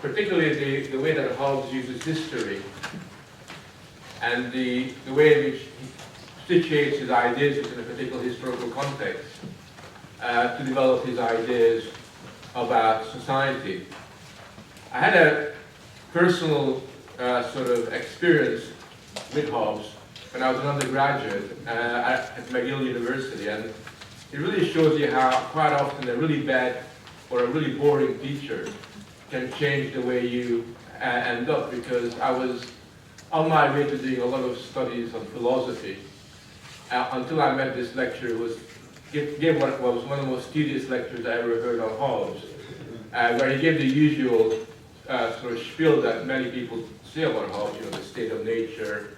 particularly the way that Hobbes uses history and the way in which he situates his ideas within a particular historical context to develop his ideas about society. I had a personal sort of experience with Hobbes when I was an undergraduate at McGill University, and it really shows you how quite often a really bad or a really boring teacher can change the way you end up, because I was on my way to doing a lot of studies on philosophy until I met this lecturer who gave what was one of the most tedious lectures I ever heard on Hobbes, where he gave the usual sort of spiel that many people say about Hobbes, you know, the state of nature,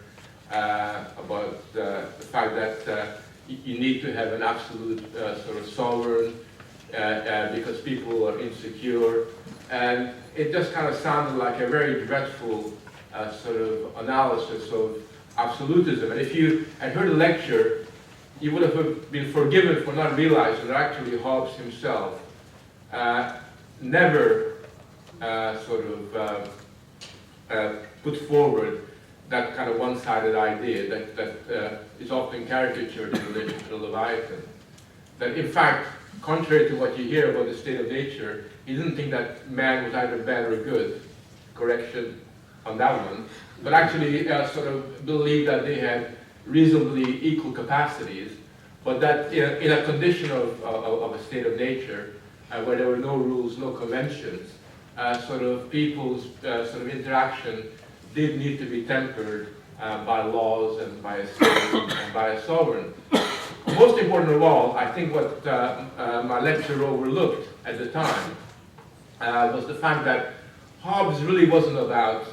about the fact that you need to have an absolute sort of sovereign because people are insecure, and it just kind of sounded like a very dreadful sort of analysis of absolutism. And if you had heard a lecture, you would have been forgiven for not realizing that actually Hobbes himself never sort of put forward that kind of one-sided idea that is often caricatured in relation to the Leviathan. That in fact, contrary to what you hear about the state of nature, he didn't think that man was either bad or good. Correction on that one. But actually sort of believed that they had reasonably equal capacities, but that in a condition of a state of nature, where there were no rules, no conventions, sort of people's sort of interaction did need to be tempered by laws and by a state and by a sovereign. Most important of all, I think what my lecturer overlooked at the time was the fact that Hobbes really wasn't about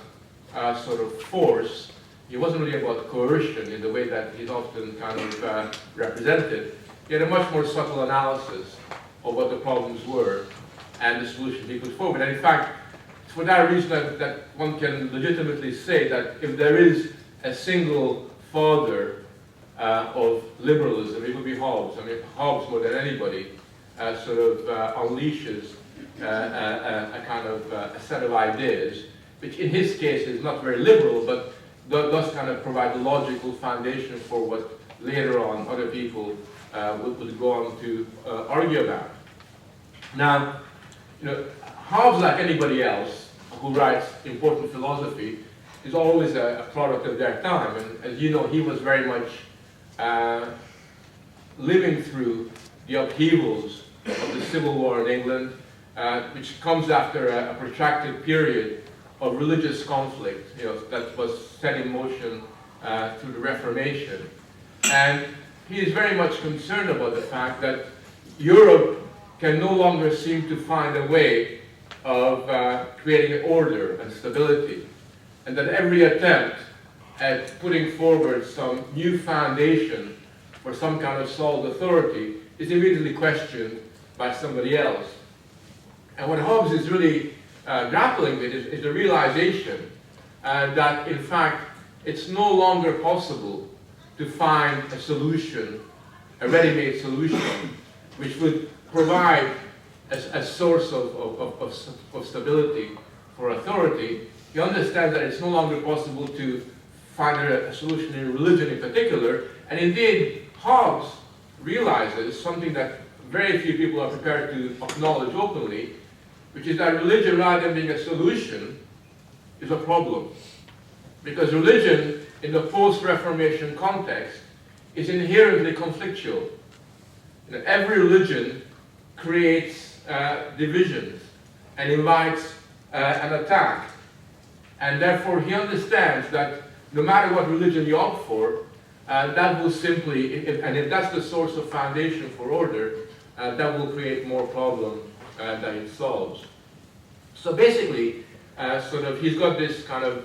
sort of force. He wasn't really about coercion in the way that he's often kind of represented. He had a much more subtle analysis of what the problems were and the solutions he put forward. And in fact, it's for that reason that one can legitimately say that if there is a single father of liberalism, it would be Hobbes. I mean, Hobbes, more than anybody, sort of unleashes a kind of a set of ideas, which in his case is not very liberal, but does kind of provide the logical foundation for what later on other people would go on to argue about. Now, you know, Hobbes, like anybody else who writes important philosophy, is always a product of their time. And as you know, he was very much living through the upheavals of the Civil War in England, which comes after a protracted period of religious conflict, you know, that was set in motion through the Reformation. And he is very much concerned about the fact that Europe can no longer seem to find a way of creating order and stability, and that every attempt at putting forward some new foundation for some kind of solid authority is immediately questioned by somebody else. And what Hobbes is really grappling with is the realization that, in fact, it's no longer possible to find a solution, a ready-made solution, which would provide a source of stability for authority. He understands that it's no longer possible to find a solution in religion in particular, and indeed, Hobbes realizes something that very few people are prepared to acknowledge openly, which is that religion, rather than being a solution, is a problem. Because religion, in the post-Reformation context, is inherently conflictual. You know, every religion creates divisions and invites an attack. And therefore, he understands that no matter what religion you opt for, that will simply, and if that's the source of foundation for order, that will create more problems than it solves. So basically, sort of, he's got this kind of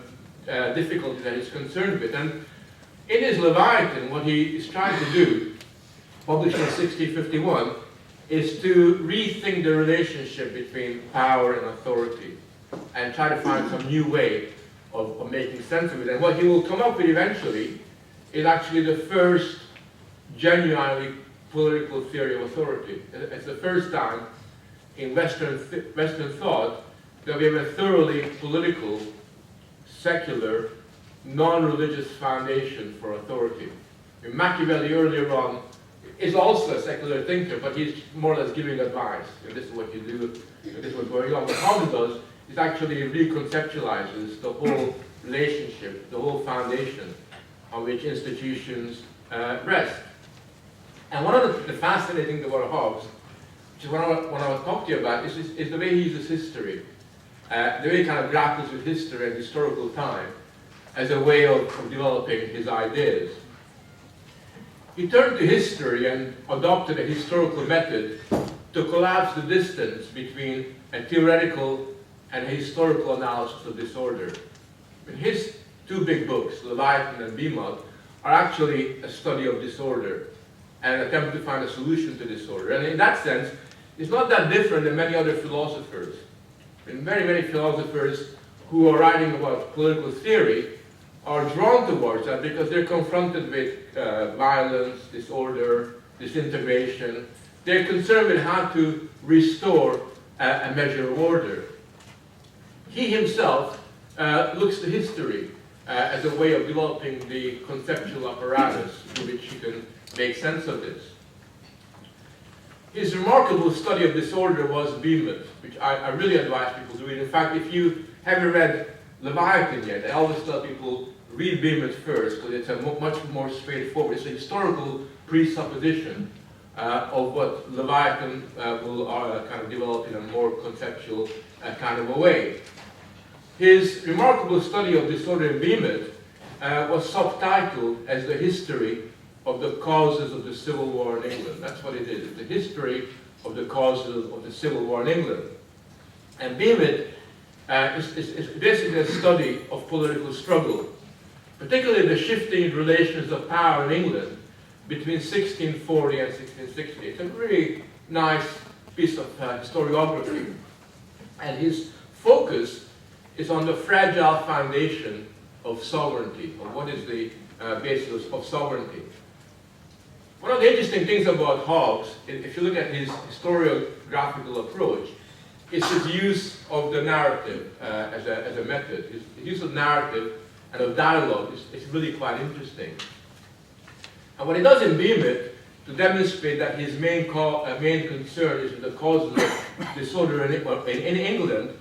difficulty that he's concerned with. And in his Leviathan, what he is trying to do, published in 1651, is to rethink the relationship between power and authority and try to find some new way of making sense of it. And what he will come up with eventually is actually the first genuinely political theory of authority. It's the first time in Western thought that we have a thoroughly political, secular, non-religious foundation for authority. Machiavelli earlier on is also a secular thinker, but he's more or less giving advice. This is what you do, this is what's going on. What Hobbes does is actually reconceptualizes the whole relationship, the whole foundation on which institutions rest. And one of the fascinating things about Hobbes, which is what I want to talk to you about, is the way he uses history. The way he kind of grapples with history and historical time as a way of developing his ideas. He turned to history and adopted a historical method to collapse the distance between a theoretical and a historical analysis of disorder. And his two big books, Leviathan and Behemoth, are actually a study of disorder and an attempt to find a solution to disorder. And in that sense, it's not that different than many other philosophers. And very many philosophers who are writing about political theory are drawn towards that because they're confronted with violence, disorder, disintegration. They're concerned with how to restore a measure of order. He himself looks to history as a way of developing the conceptual apparatus through which he can make sense of this. His remarkable study of disorder was Behemoth, which I really advise people to read. In fact, if you haven't read Leviathan yet, I always tell people read Behemoth first, because it's a much more straightforward. It's a historical presupposition of what Leviathan will kind of develop in a more conceptual kind of a way. His remarkable study of disorder in Behemoth was subtitled as the history of the causes of the Civil War in England. That's what it is. It's the history of the causes of the Civil War in England. And Behemoth is basically a study of political struggle, particularly the shifting relations of power in England between 1640 and 1660. It's a really nice piece of historiography. And his focus is on the fragile foundation of sovereignty, or what is the basis of sovereignty. One of the interesting things about Hobbes, if you look at his historiographical approach, is his use of the narrative as a method. His use of narrative and of dialogue is really quite interesting. And what he does in Behemoth, to demonstrate that his main concern is the causes of disorder in England,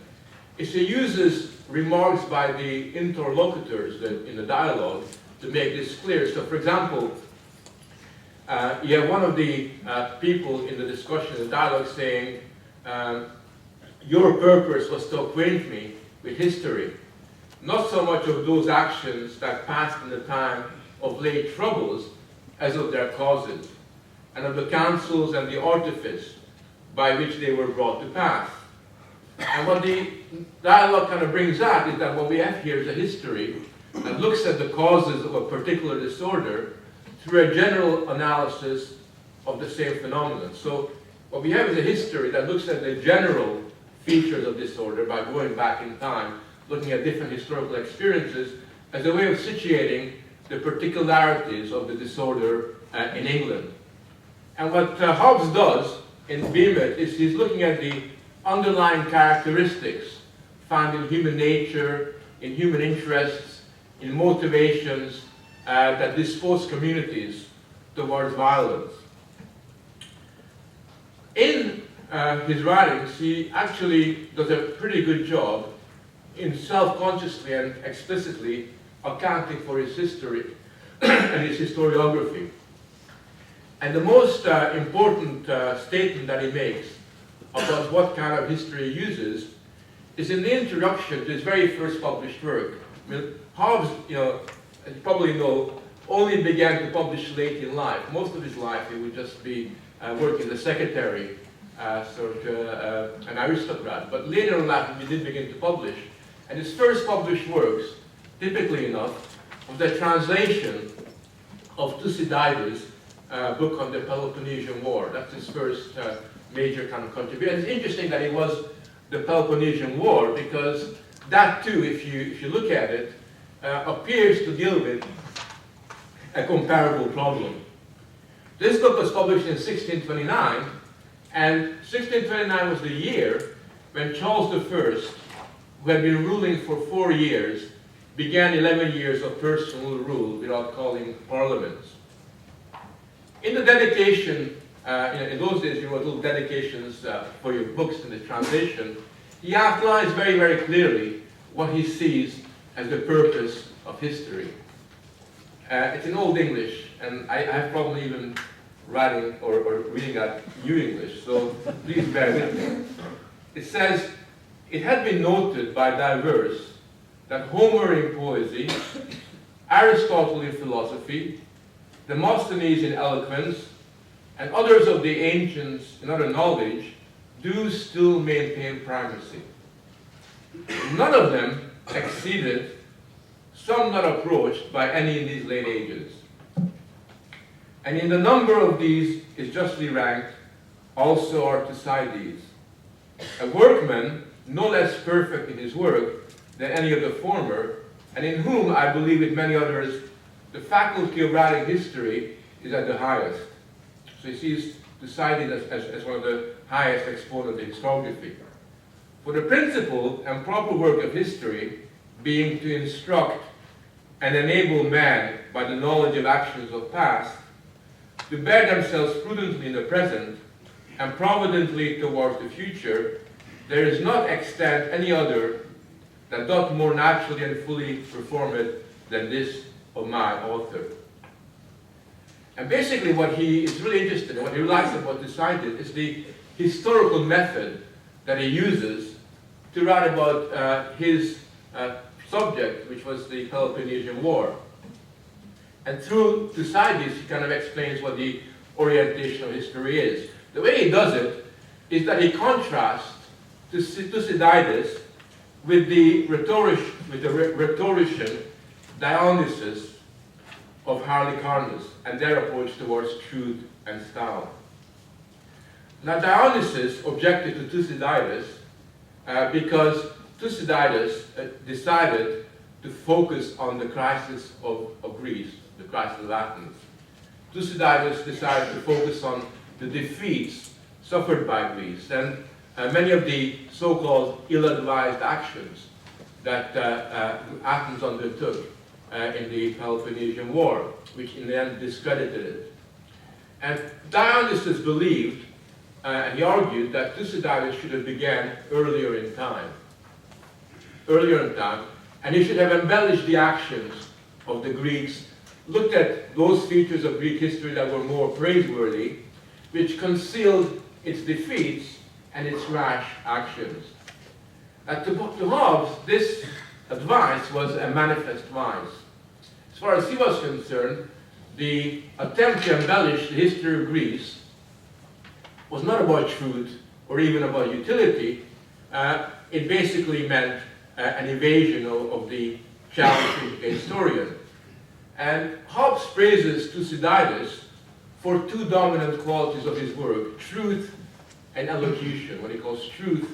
is he uses remarks by the interlocutors in the dialogue to make this clear. So, for example, you have one of the people in the discussion, the dialogue, saying, your purpose was to acquaint me with history, not so much of those actions that passed in the time of late troubles, as of their causes, and of the counsels and the artifice by which they were brought to pass. And what the dialogue kind of brings out is that what we have here is a history that looks at the causes of a particular disorder through a general analysis of the same phenomenon. So what we have is a history that looks at the general features of disorder by going back in time, looking at different historical experiences as a way of situating the particularities of the disorder in England. And what Hobbes does in Behemoth is he's looking at the underlying characteristics found in human nature, in human interests, in motivations that dispose communities towards violence. In his writings, he actually does a pretty good job in self-consciously and explicitly accounting for his history and his historiography. And the most important statement that he makes about what kind of history he uses is in the introduction to his very first published work. I mean, Hobbes, as you probably know, only began to publish late in life. Most of his life he would just be working as a secretary, an aristocrat. But later in life he did begin to publish. And his first published works, typically enough, was a translation of Thucydides' book on the Peloponnesian War. That's his first major kind of contribution. And it's interesting that it was the Peloponnesian War, because that too, if you look at it, appears to deal with a comparable problem. This book was published in 1629, and 1629 was the year when Charles I who had been ruling for 4 years, began 11 years of personal rule without calling parliaments. In the dedication, in those days you wrote little dedications for your books in the translation, he outlines very, very clearly what he sees as the purpose of history. It's in Old English, and I have probably even writing or reading at New English, so please bear with me. It says, "It had been noted by diverse that Homer in poesy, Aristotle in philosophy, Demosthenes in eloquence, and others of the ancients in other knowledge do still maintain primacy. None of them exceeded, some not approached by any in these late ages. And in the number of these is justly ranked also are Thucydides, a workman no less perfect in his work than any of the former, and in whom, I believe with many others, the faculty of writing history is at the highest." So he sees Thucydides as one of the highest exponents in historiography. "For the principal and proper work of history being to instruct and enable man by the knowledge of actions of past, to bear themselves prudently in the present and providently towards the future, there is not extant any other that doth more naturally and fully perform it than this of my author." And basically what he is really interested in, what he likes about Thucydides, is the historical method that he uses to write about his subject, which was the Peloponnesian War. And through Thucydides, he kind of explains what the orientation of history is. The way he does it is that he contrasts Thucydides with the rhetorician Dionysius of Halicarnassus and their approach towards truth and style. Now Dionysius objected to Thucydides because Thucydides decided to focus on the crisis of Greece, the crisis of Athens. Thucydides decided to focus on the defeats suffered by Greece and many of the so-called ill-advised actions that Athens undertook in the Peloponnesian War, which in the end discredited it. And Dionysius believed, and he argued, that Thucydides should have begun earlier in time, and he should have embellished the actions of the Greeks, looked at those features of Greek history that were more praiseworthy, which concealed its defeats and its rash actions. To Hobbes, this advice was a manifest vice. As far as he was concerned, the attempt to embellish the history of Greece was not about truth or even about utility. It basically meant an evasion of the challenge of a historian. And Hobbes praises Thucydides for two dominant qualities of his work, truth and elocution, what he calls truth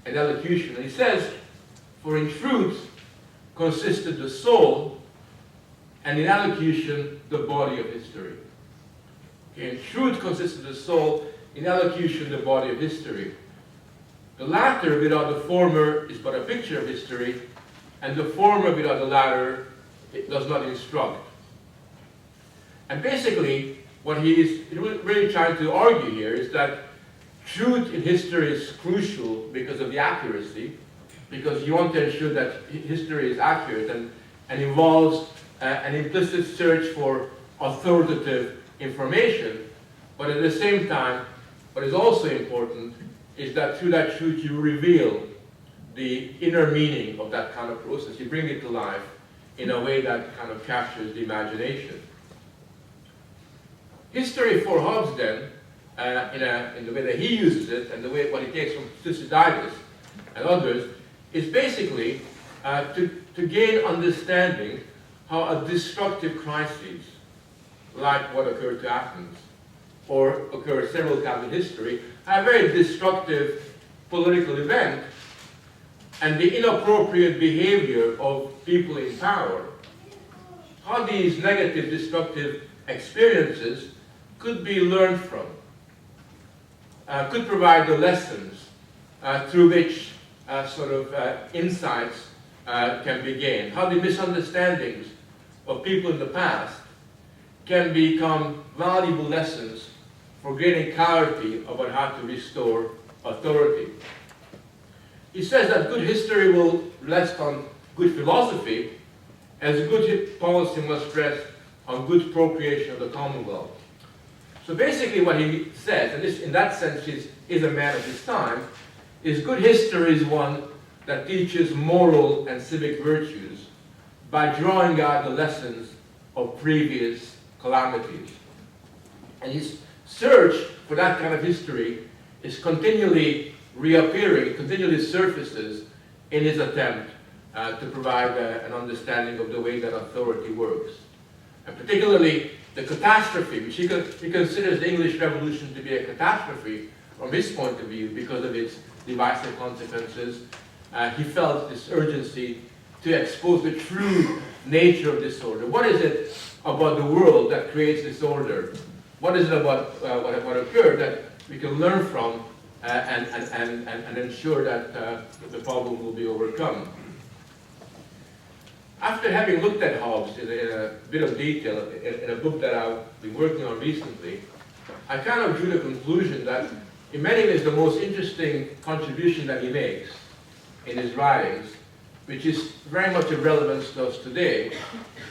and elocution. And he says, "For in truth consisted the soul, and in elocution the body of history." Okay, in truth consisted the soul, in elocution the body of history. The latter without the former is but a picture of history, and the former without the latter it does not instruct. And basically, what he is really trying to argue here is that truth in history is crucial because of the accuracy, because you want to ensure that history is accurate and involves an implicit search for authoritative information. But at the same time, what is also important is that through that truth you reveal the inner meaning of that kind of process. You bring it to life in a way that kind of captures the imagination. History for Hobbes then, in the way that he uses it and the way what he takes from Thucydides and others, is basically to gain understanding how a destructive crisis, like what occurred to Athens, or occurred several times in history, a very destructive political event, and the inappropriate behavior of people in power, how these negative, destructive experiences could be learned from, could provide the lessons through which insights can be gained, how the misunderstandings of people in the past can become valuable lessons for gaining clarity about how to restore authority. He says that good history will rest on good philosophy, as good policy must rest on good appropriation of the Commonwealth. So basically what he says, and this, in that sense, is a man of his time, is good history is one that teaches moral and civic virtues by drawing out the lessons of previous calamities. And his search for that kind of history is continually reappearing, continually surfaces in his attempt to provide an understanding of the way that authority works. And particularly the catastrophe, which he considers the English Revolution to be a catastrophe from his point of view because of its divisive consequences. He felt this urgency to expose the true nature of disorder. What is it about the world that creates disorder? What is it about what occurred that we can learn from and ensure that the problem will be overcome? After having looked at Hobbes in a bit of detail in a book that I've been working on recently, I kind of drew the conclusion that in many ways the most interesting contribution that he makes in his writings, which is very much of relevance to us today,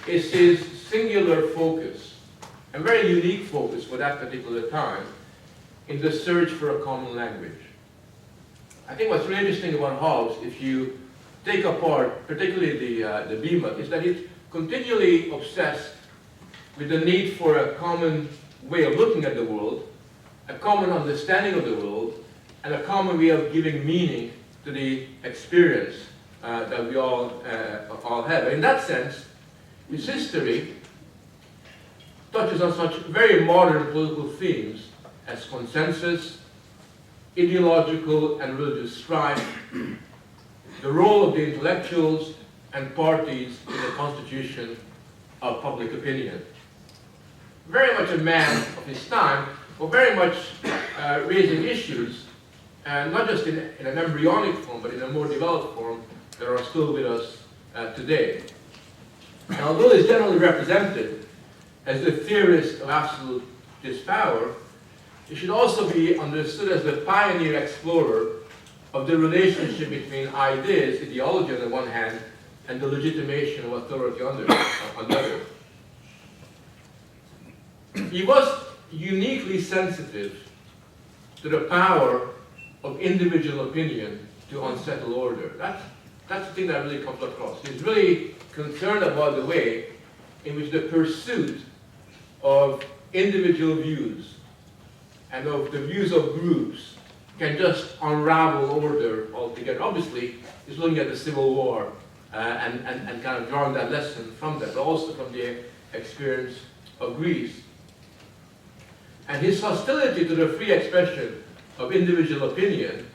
is his singular focus, a very unique focus for that particular time, in the search for a common language. I think what's really interesting about Hobbes, if you take apart particularly the Bema, is that it's continually obsessed with the need for a common way of looking at the world, a common understanding of the world, and a common way of giving meaning to the experience that we all have. In that sense, his history touches on such very modern political themes as consensus, ideological and religious strife, the role of the intellectuals and parties in the constitution of public opinion. Very much a man of his time, but very much raising issues, not just in an embryonic form, but in a more developed form that are still with us today. And although he's generally represented as the theorist of absolute dispower, he should also be understood as the pioneer explorer of the relationship between ideas, ideology on the one hand, and the legitimation of authority on the other. He was uniquely sensitive to the power of individual opinion to unsettle order. That's the thing that really comes across. He's really concerned about the way in which the pursuit of individual views and of the views of groups can just unravel order altogether. Obviously, he's looking at the Civil War and kind of drawing that lesson from that, but also from the experience of Greece. And his hostility to the free expression of individual opinion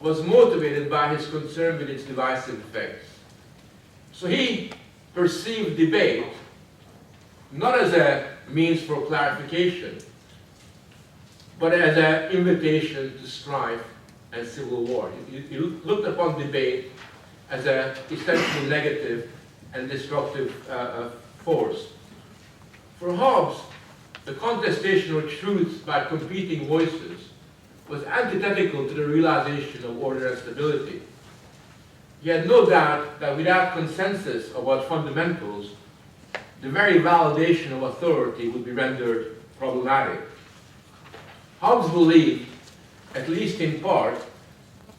was motivated by his concern with its divisive effects. So he perceived debate not as a means for clarification, but as an invitation to strife and civil war. He looked upon debate as an essentially negative and destructive force. For Hobbes, the contestation of truths by competing voices was antithetical to the realization of order and stability. He had no doubt that without consensus about fundamentals, the very validation of authority would be rendered problematic. Hobbes believed, at least in part,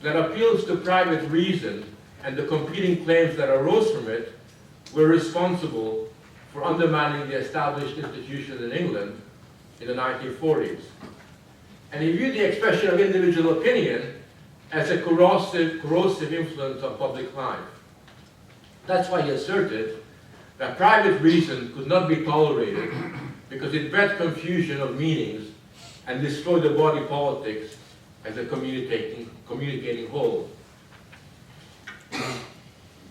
that appeals to private reason and the competing claims that arose from it were responsible for undermining the established institutions in England in the 1940s. And he viewed the expression of individual opinion as a corrosive influence on public life. That's why he asserted that private reason could not be tolerated because it bred confusion of meanings and destroyed the body politics as a communicating whole.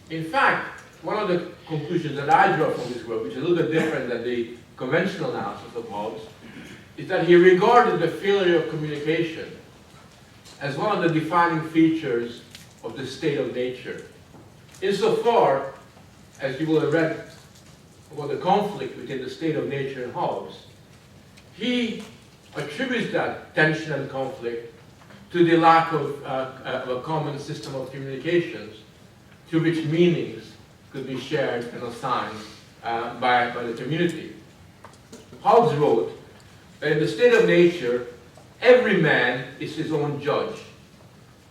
In fact, one of the conclusions that I draw from this work, which is a little bit different than the conventional analysis of Hobbes, is that he regarded the failure of communication as one of the defining features of the state of nature. Insofar as you will have read about the conflict between the state of nature and Hobbes, he attributes that tension and conflict to the lack of a common system of communications through which meanings could be shared and assigned by the community. Hobbes wrote that in the state of nature, every man is his own judge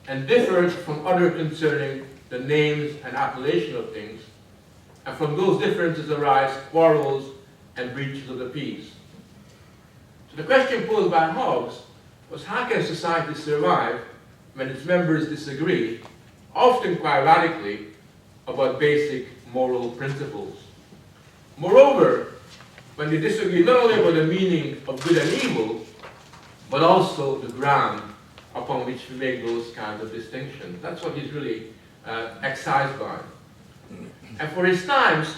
and differs from other concerning the names and appellation of things, and from those differences arise quarrels and breaches of the peace. So the question posed by Hobbes was, how can society survive when its members disagree, often quite radically, about basic moral principles? Moreover, when they disagree not only about the meaning of good and evil, but also the ground upon which we make those kinds of distinctions. That's what he's really excised by. And for his times,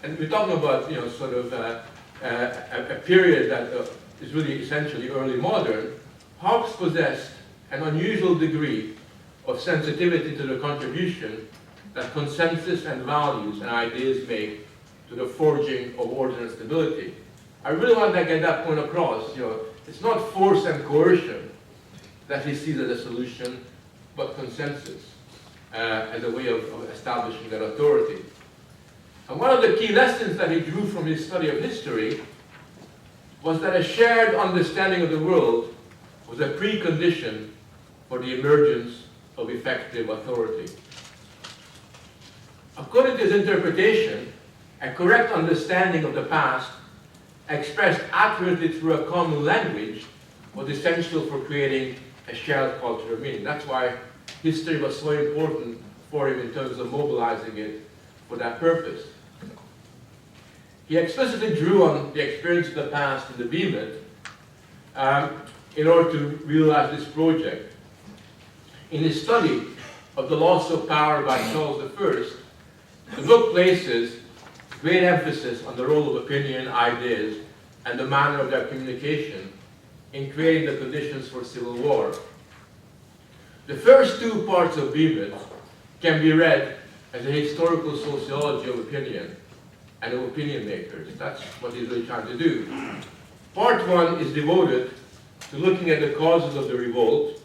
and we're talking about, sort of a period that is really essentially early modern, Hobbes possessed an unusual degree of sensitivity to the contribution that consensus and values and ideas make to the forging of order and stability. I really want to get that point across. It's not force and coercion that he sees as a solution, but consensus as a way of establishing that authority. And one of the key lessons that he drew from his study of history was that a shared understanding of the world was a precondition for the emergence of effective authority. According to his interpretation, a correct understanding of the past, expressed accurately through a common language, was essential for creating a shared culture of meaning. That's why history was so important for him in terms of mobilizing it for that purpose. He explicitly drew on the experience of the past in the Behemoth in order to realize this project. In his study of the loss of power by Charles I, the book places great emphasis on the role of opinion, ideas, and the manner of their communication in creating the conditions for civil war. The first two parts of Behemoth can be read as a historical sociology of opinion and of opinion makers. That's what he's really trying to do. Part one is devoted to looking at the causes of the revolt.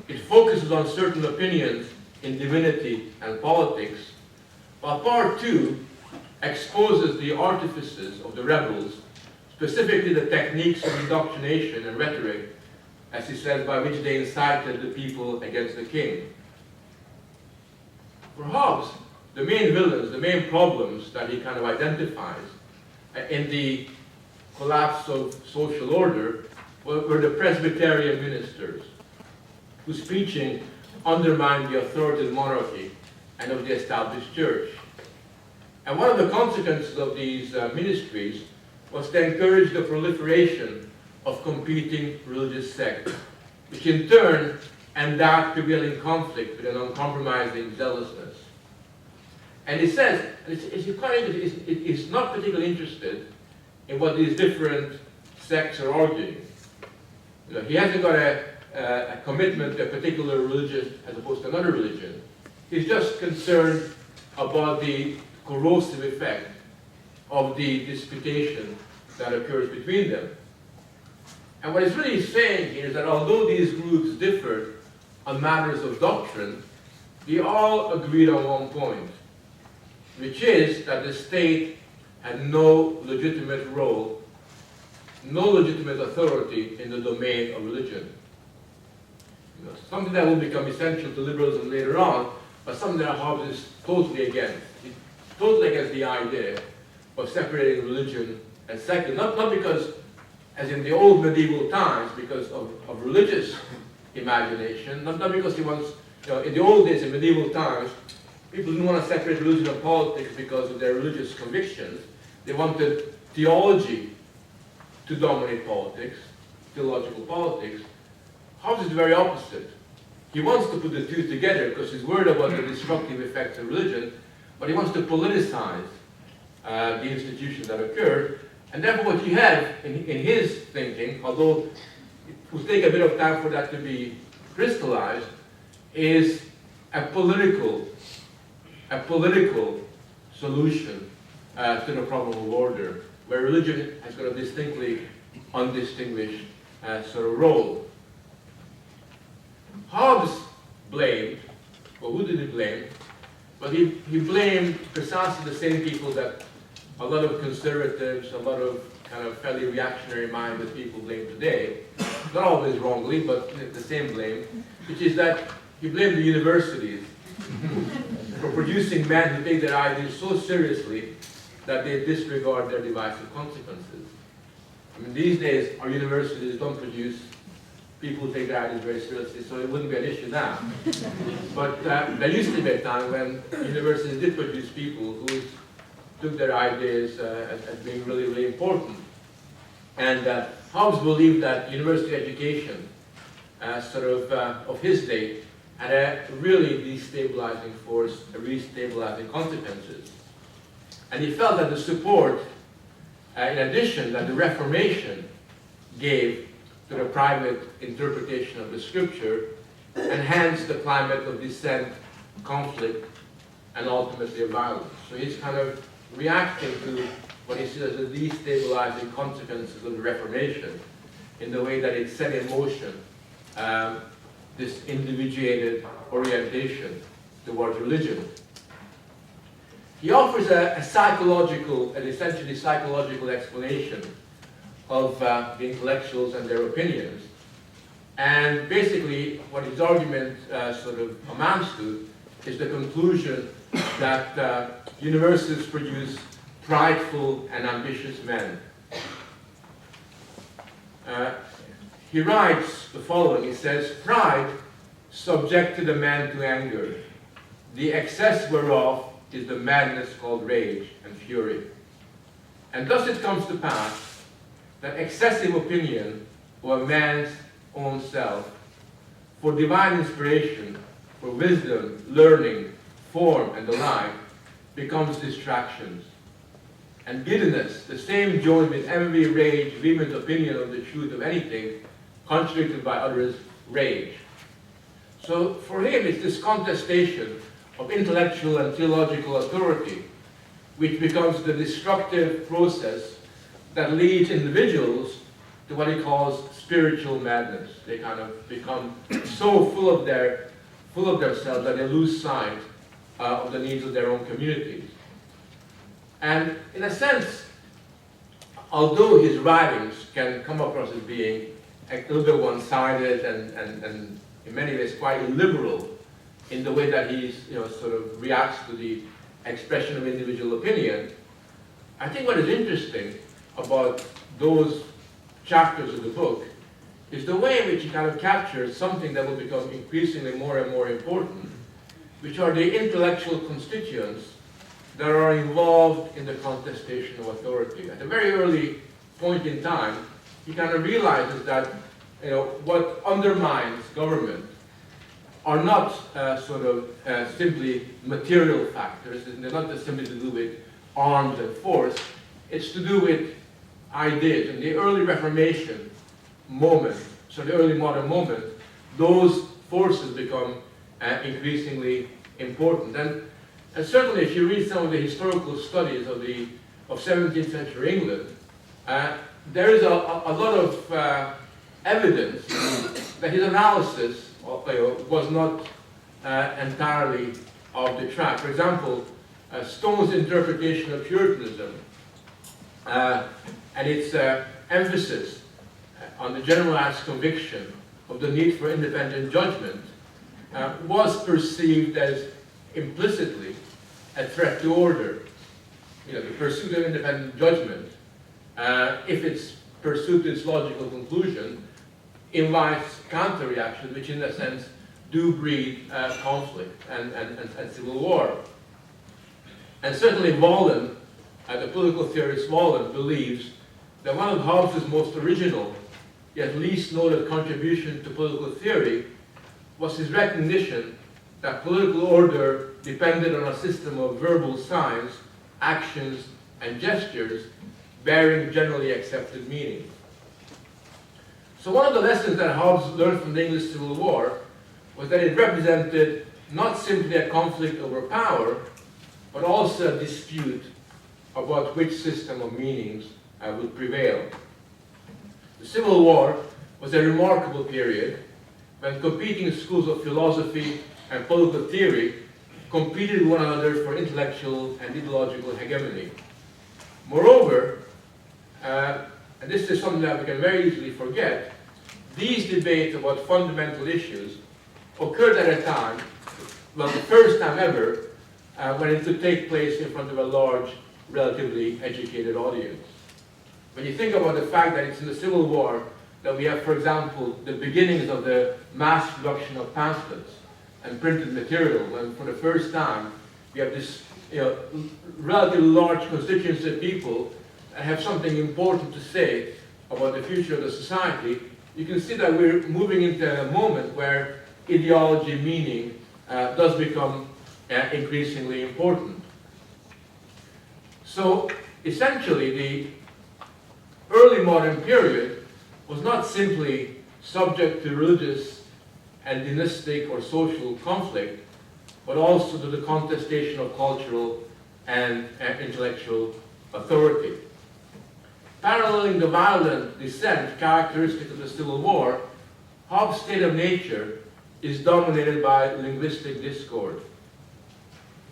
It focuses on certain opinions in divinity and politics, while part two exposes the artifices of the rebels, specifically the techniques of indoctrination and rhetoric, as he says, by which they incited the people against the king. For Hobbes, the main villains, the main problems that he kind of identifies in the collapse of social order were the Presbyterian ministers, whose preaching undermined the authority of the monarchy and of the established church. And one of the consequences of these ministries was to encourage the proliferation of competing religious sects, which in turn endowed prevailing conflict with an uncompromising zealousness. And he says, he's not particularly interested in what these different sects are arguing. He hasn't got a commitment to a particular religion as opposed to another religion. He's just concerned about the corrosive effect of the disputation that occurs between them. And what he's really saying here is that although these groups differed on matters of doctrine, they all agreed on one point, which is that the state had no legitimate role, no legitimate authority in the domain of religion. Something that will become essential to liberalism later on, but something that Hobbes is totally against. He's totally against the idea of separating religion and secular, not because, as in the old medieval times, because of religious imagination, not because he wants, in the old days, in medieval times, people didn't want to separate religion and politics because of their religious convictions. They wanted theology to dominate politics, theological politics. Hobbes is the very opposite. He wants to put the two together because he's worried about the destructive effects of religion, but he wants to politicize the institutions that occurred. And therefore what you have in his thinking, although it will take a bit of time for that to be crystallized, is a political solution to the problem of order, where religion has got a distinctly undistinguished sort of role. Hobbes blamed, well, who did he blame? Well, he blamed precisely the same people that a lot of conservatives, a lot of kind of fairly reactionary-minded people blame today, not always wrongly, but the same blame, which is that he blamed the universities for producing men who take their ideas so seriously that they disregard their divisive consequences. I mean, these days, our universities don't produce people who take their ideas very seriously, so it wouldn't be an issue now. But there used to be a time when universities did produce people who took their ideas as being really, really important. And Hobbes believed that university education, of his day, had a really destabilizing force, a destabilizing consequences. And he felt that the support, in addition, that the Reformation gave to the private interpretation of the scripture, enhanced the climate of dissent, conflict, and ultimately of violence. So he's kind of reacting to what he sees as the destabilizing consequences of the Reformation in the way that it set in motion this individuated orientation towards religion. He offers a psychological, an essentially psychological explanation of the intellectuals and their opinions. And basically, what his argument amounts to is the conclusion that universities produce prideful and ambitious men. He writes the following. He says, "Pride subjected a man to anger, the excess whereof is the madness called rage and fury. And thus it comes to pass that excessive opinion of a man's own self, for divine inspiration, for wisdom, learning, form, and the like, becomes distractions. And giddiness, the same joined with envy, rage, vehement opinion of the truth of anything, contradicted by others, rage." So for him, it's this contestation of intellectual and theological authority which becomes the destructive process that leads individuals to what he calls spiritual madness. They kind of become so full of themselves that they lose sight of the needs of their own communities. And in a sense, although his writings can come across as being a little bit one-sided and in many ways quite illiberal in the way that he reacts to the expression of individual opinion, I think what is interesting about those chapters of the book is the way in which he kind of captures something that will become increasingly more and more important, which are the intellectual constituents that are involved in the contestation of authority. At a very early point in time, he kind of realizes that what undermines government are not simply material factors. They're not just simply to do with arms and force. It's to do with ideas. In the early Reformation moment, so the early modern moment, those forces become increasingly important. And certainly, if you read some of the historical studies of 17th century England, there is a lot of evidence that his analysis was not entirely off the track. For example, Stone's interpretation of Puritanism and its emphasis on the generalized conviction of the need for independent judgment was perceived as implicitly a threat to order. The pursuit of independent judgment, if it's pursued to its logical conclusion, invites counter-reactions, which in a sense do breed conflict and civil war. And certainly Wallen, the political theorist Wallen, believes that one of Hobbes' most original, yet least noted contribution to political theory was his recognition that political order depended on a system of verbal signs, actions, and gestures bearing generally accepted meaning. So one of the lessons that Hobbes learned from the English Civil War was that it represented not simply a conflict over power, but also a dispute about which system of meanings would prevail. The Civil War was a remarkable period when competing schools of philosophy and political theory competed with one another for intellectual and ideological hegemony. Moreover, and this is something that we can very easily forget, these debates about fundamental issues occurred at a time, well, the first time ever, when it could take place in front of a large, relatively educated audience. When you think about the fact that it's in the Civil War that we have, for example, the beginnings of the mass production of pamphlets and printed material, when for the first time we have this relatively large constituency of people that have something important to say about the future of the society, you can see that we're moving into a moment where ideology, meaning, does become increasingly important. So essentially, the early modern period was not simply subject to religious and dynastic or social conflict, but also to the contestation of cultural and intellectual authority. Paralleling the violent dissent characteristic of the Civil War, Hobbes' state of nature is dominated by linguistic discord.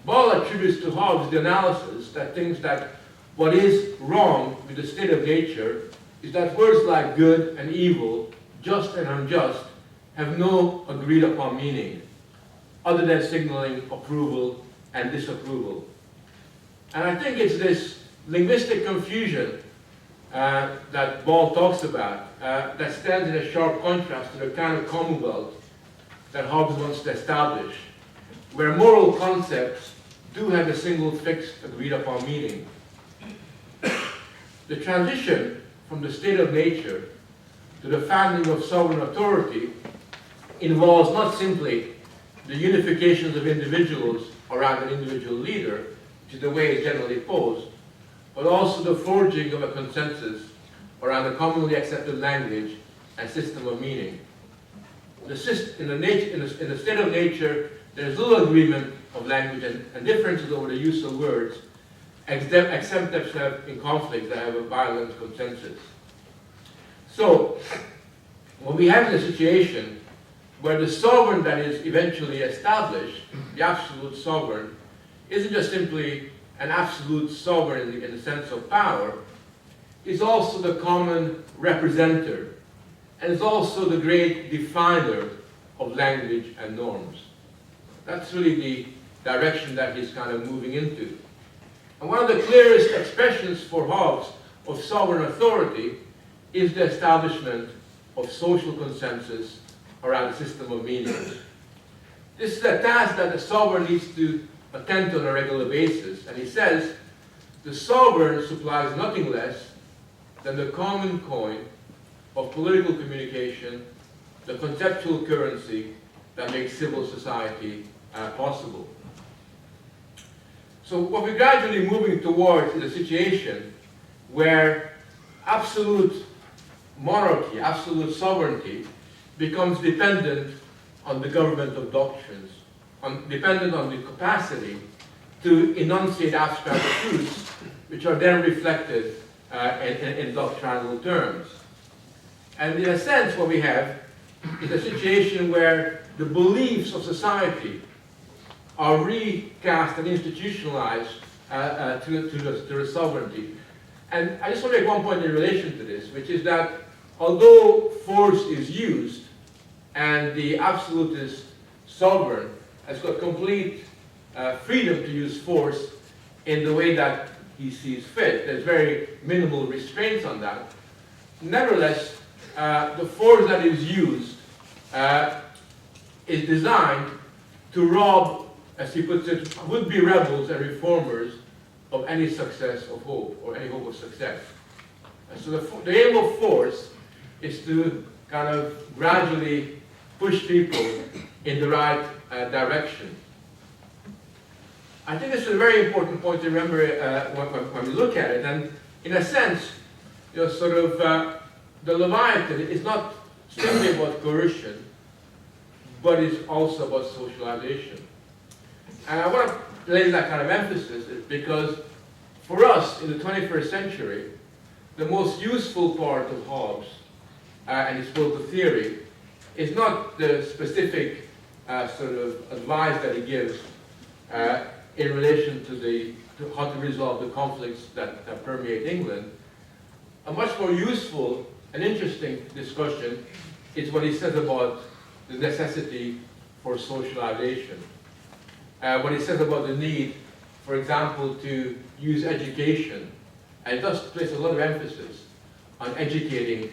Ball attributes to Hobbes the analysis that thinks that what is wrong with the state of nature is that words like good and evil, just and unjust, have no agreed upon meaning, other than signaling approval and disapproval. And I think it's this linguistic confusion that Ball talks about that stands in a sharp contrast to the kind of commonwealth that Hobbes wants to establish, where moral concepts do have a single fixed agreed upon meaning. The transition from the state of nature to the founding of sovereign authority involves not simply the unifications of individuals around an individual leader, which is the way it's generally posed, but also the forging of a consensus around a commonly accepted language and system of meaning. In the state of nature, there is little agreement of language and differences over the use of words, except themselves in conflict that have a violent consensus. So, when we have a situation where the sovereign that is eventually established, the absolute sovereign, isn't just simply an absolute sovereign in the sense of power, is also the common representative, and is also the great definer of language and norms. That's really the direction that he's kind of moving into. And one of the clearest expressions for Hobbes of sovereign authority is the establishment of social consensus around a system of meanings. This is a task that the sovereign needs to attend to on a regular basis, and he says, the sovereign supplies nothing less than the common coin of political communication, the conceptual currency that makes civil society possible. So what we're gradually moving towards is a situation where absolute monarchy, absolute sovereignty, becomes dependent on the government of doctrines, dependent on the capacity to enunciate abstract truths, which are then reflected in doctrinal terms. And in a sense, what we have is a situation where the beliefs of society are recast and institutionalized to the sovereignty. And I just want to make one point in relation to this, which is that although force is used, and the absolutist sovereign has got complete freedom to use force in the way that he sees fit, there's very minimal restraints on that. Nevertheless, the force that is used is designed to rob, as he puts it, would-be rebels and reformers of any success of hope, or any hope of success. And so the aim of force is to kind of gradually push people in the right direction. I think this is a very important point to remember when we look at it. And in a sense, the Leviathan is not simply about coercion, but it's also about socialization. And I want to place that kind of emphasis because for us in the 21st century, the most useful part of Hobbes and his political theory is not the specific sort of advice that he gives in relation to how to resolve the conflicts that permeate England. A much more useful and interesting discussion is what he says about the necessity for socialization. What he says about the need, for example, to use education. And it does place a lot of emphasis on educating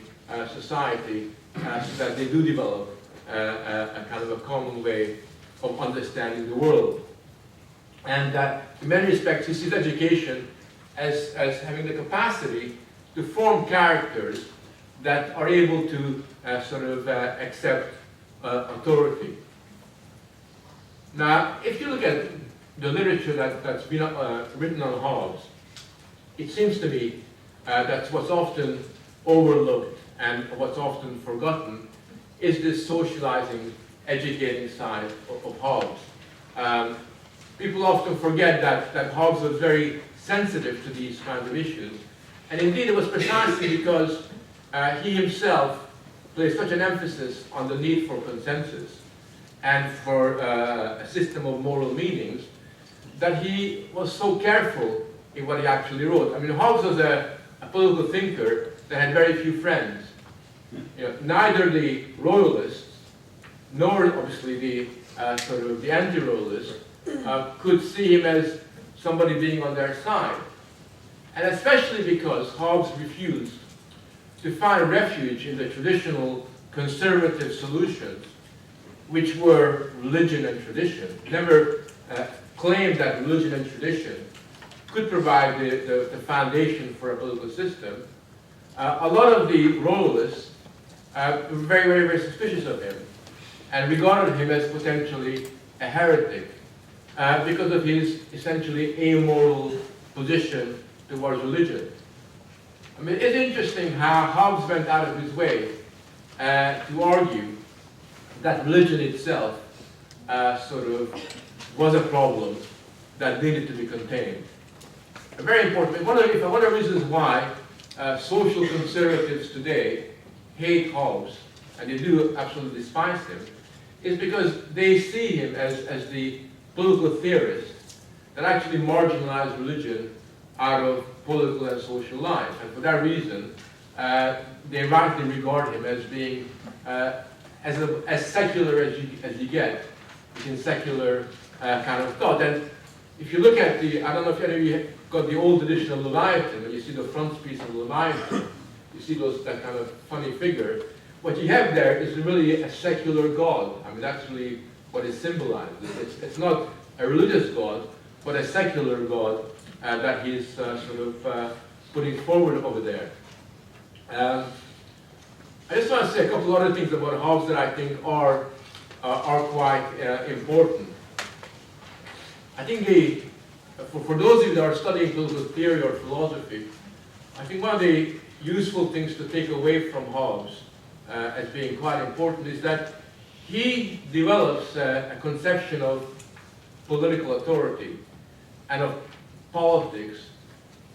society so that they do develop a kind of a common way of understanding the world. And in many respects, he sees education as having the capacity to form characters that are able to sort of accept authority. Now, if you look at the literature that's been written on Hobbes, it seems to me that what's often overlooked and what's often forgotten is this socializing, educating side of Hobbes. People often forget that Hobbes was very sensitive to these kinds of issues. And indeed, it was precisely because he himself placed such an emphasis on the need for consensus and for a system of moral meanings that he was so careful in what he actually wrote. I mean, Hobbes was a political thinker that had very few friends. You know, neither the royalists nor obviously the sort of the anti-royalists could see him as somebody being on their side. And especially because Hobbes refused to find refuge in the traditional conservative solutions, which were religion and tradition. Never claimed that religion and tradition could provide the foundation for a political system. A lot of the royalists were very, very, very suspicious of him and regarded him as potentially a heretic because of his essentially amoral position towards religion. I mean, it's interesting how Hobbes went out of his way to argue that religion itself sort of was a problem that needed to be contained. Very important. One of the reasons why social conservatives today hate Hobbes, and they do absolutely despise him, is because they see him as the political theorist that actually marginalized religion out of political and social life. And for that reason, they rightly regard him as being as secular as you get in secular kind of thought. And if you look at I don't know if any of you got the old edition of Leviathan, when you see the frontispiece of Leviathan, you see that kind of funny figure. What you have there is really a secular God. I mean, that's really what is symbolized. It's not a religious God, but a secular God that he's sort of putting forward over there. I just want to say a couple other things about Hobbes that I think are quite important. I think for those of you that are studying political theory or philosophy, I think one of the useful things to take away from Hobbes as being quite important is that he develops a conception of political authority and of politics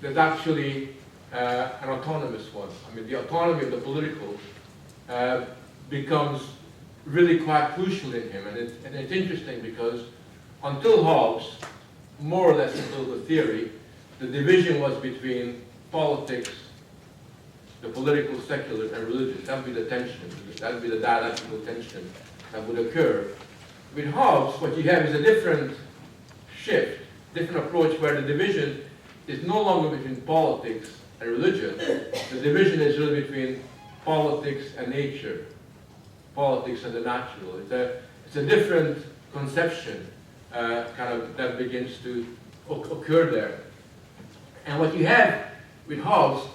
that's actually an autonomous one. I mean, the autonomy of the political becomes really quite crucial in him. And it's interesting because until Hobbes, more or less in political theory, the division was between politics, the political, secular, and religious. That would be the tension. That would be the dialectical tension that would occur. With Hobbes, what you have is a different shift, different approach where the division is no longer between politics and religion. The division is really between politics and nature, politics and the natural. It's a different conception kind of that begins to occur there. And what you have with Hobbes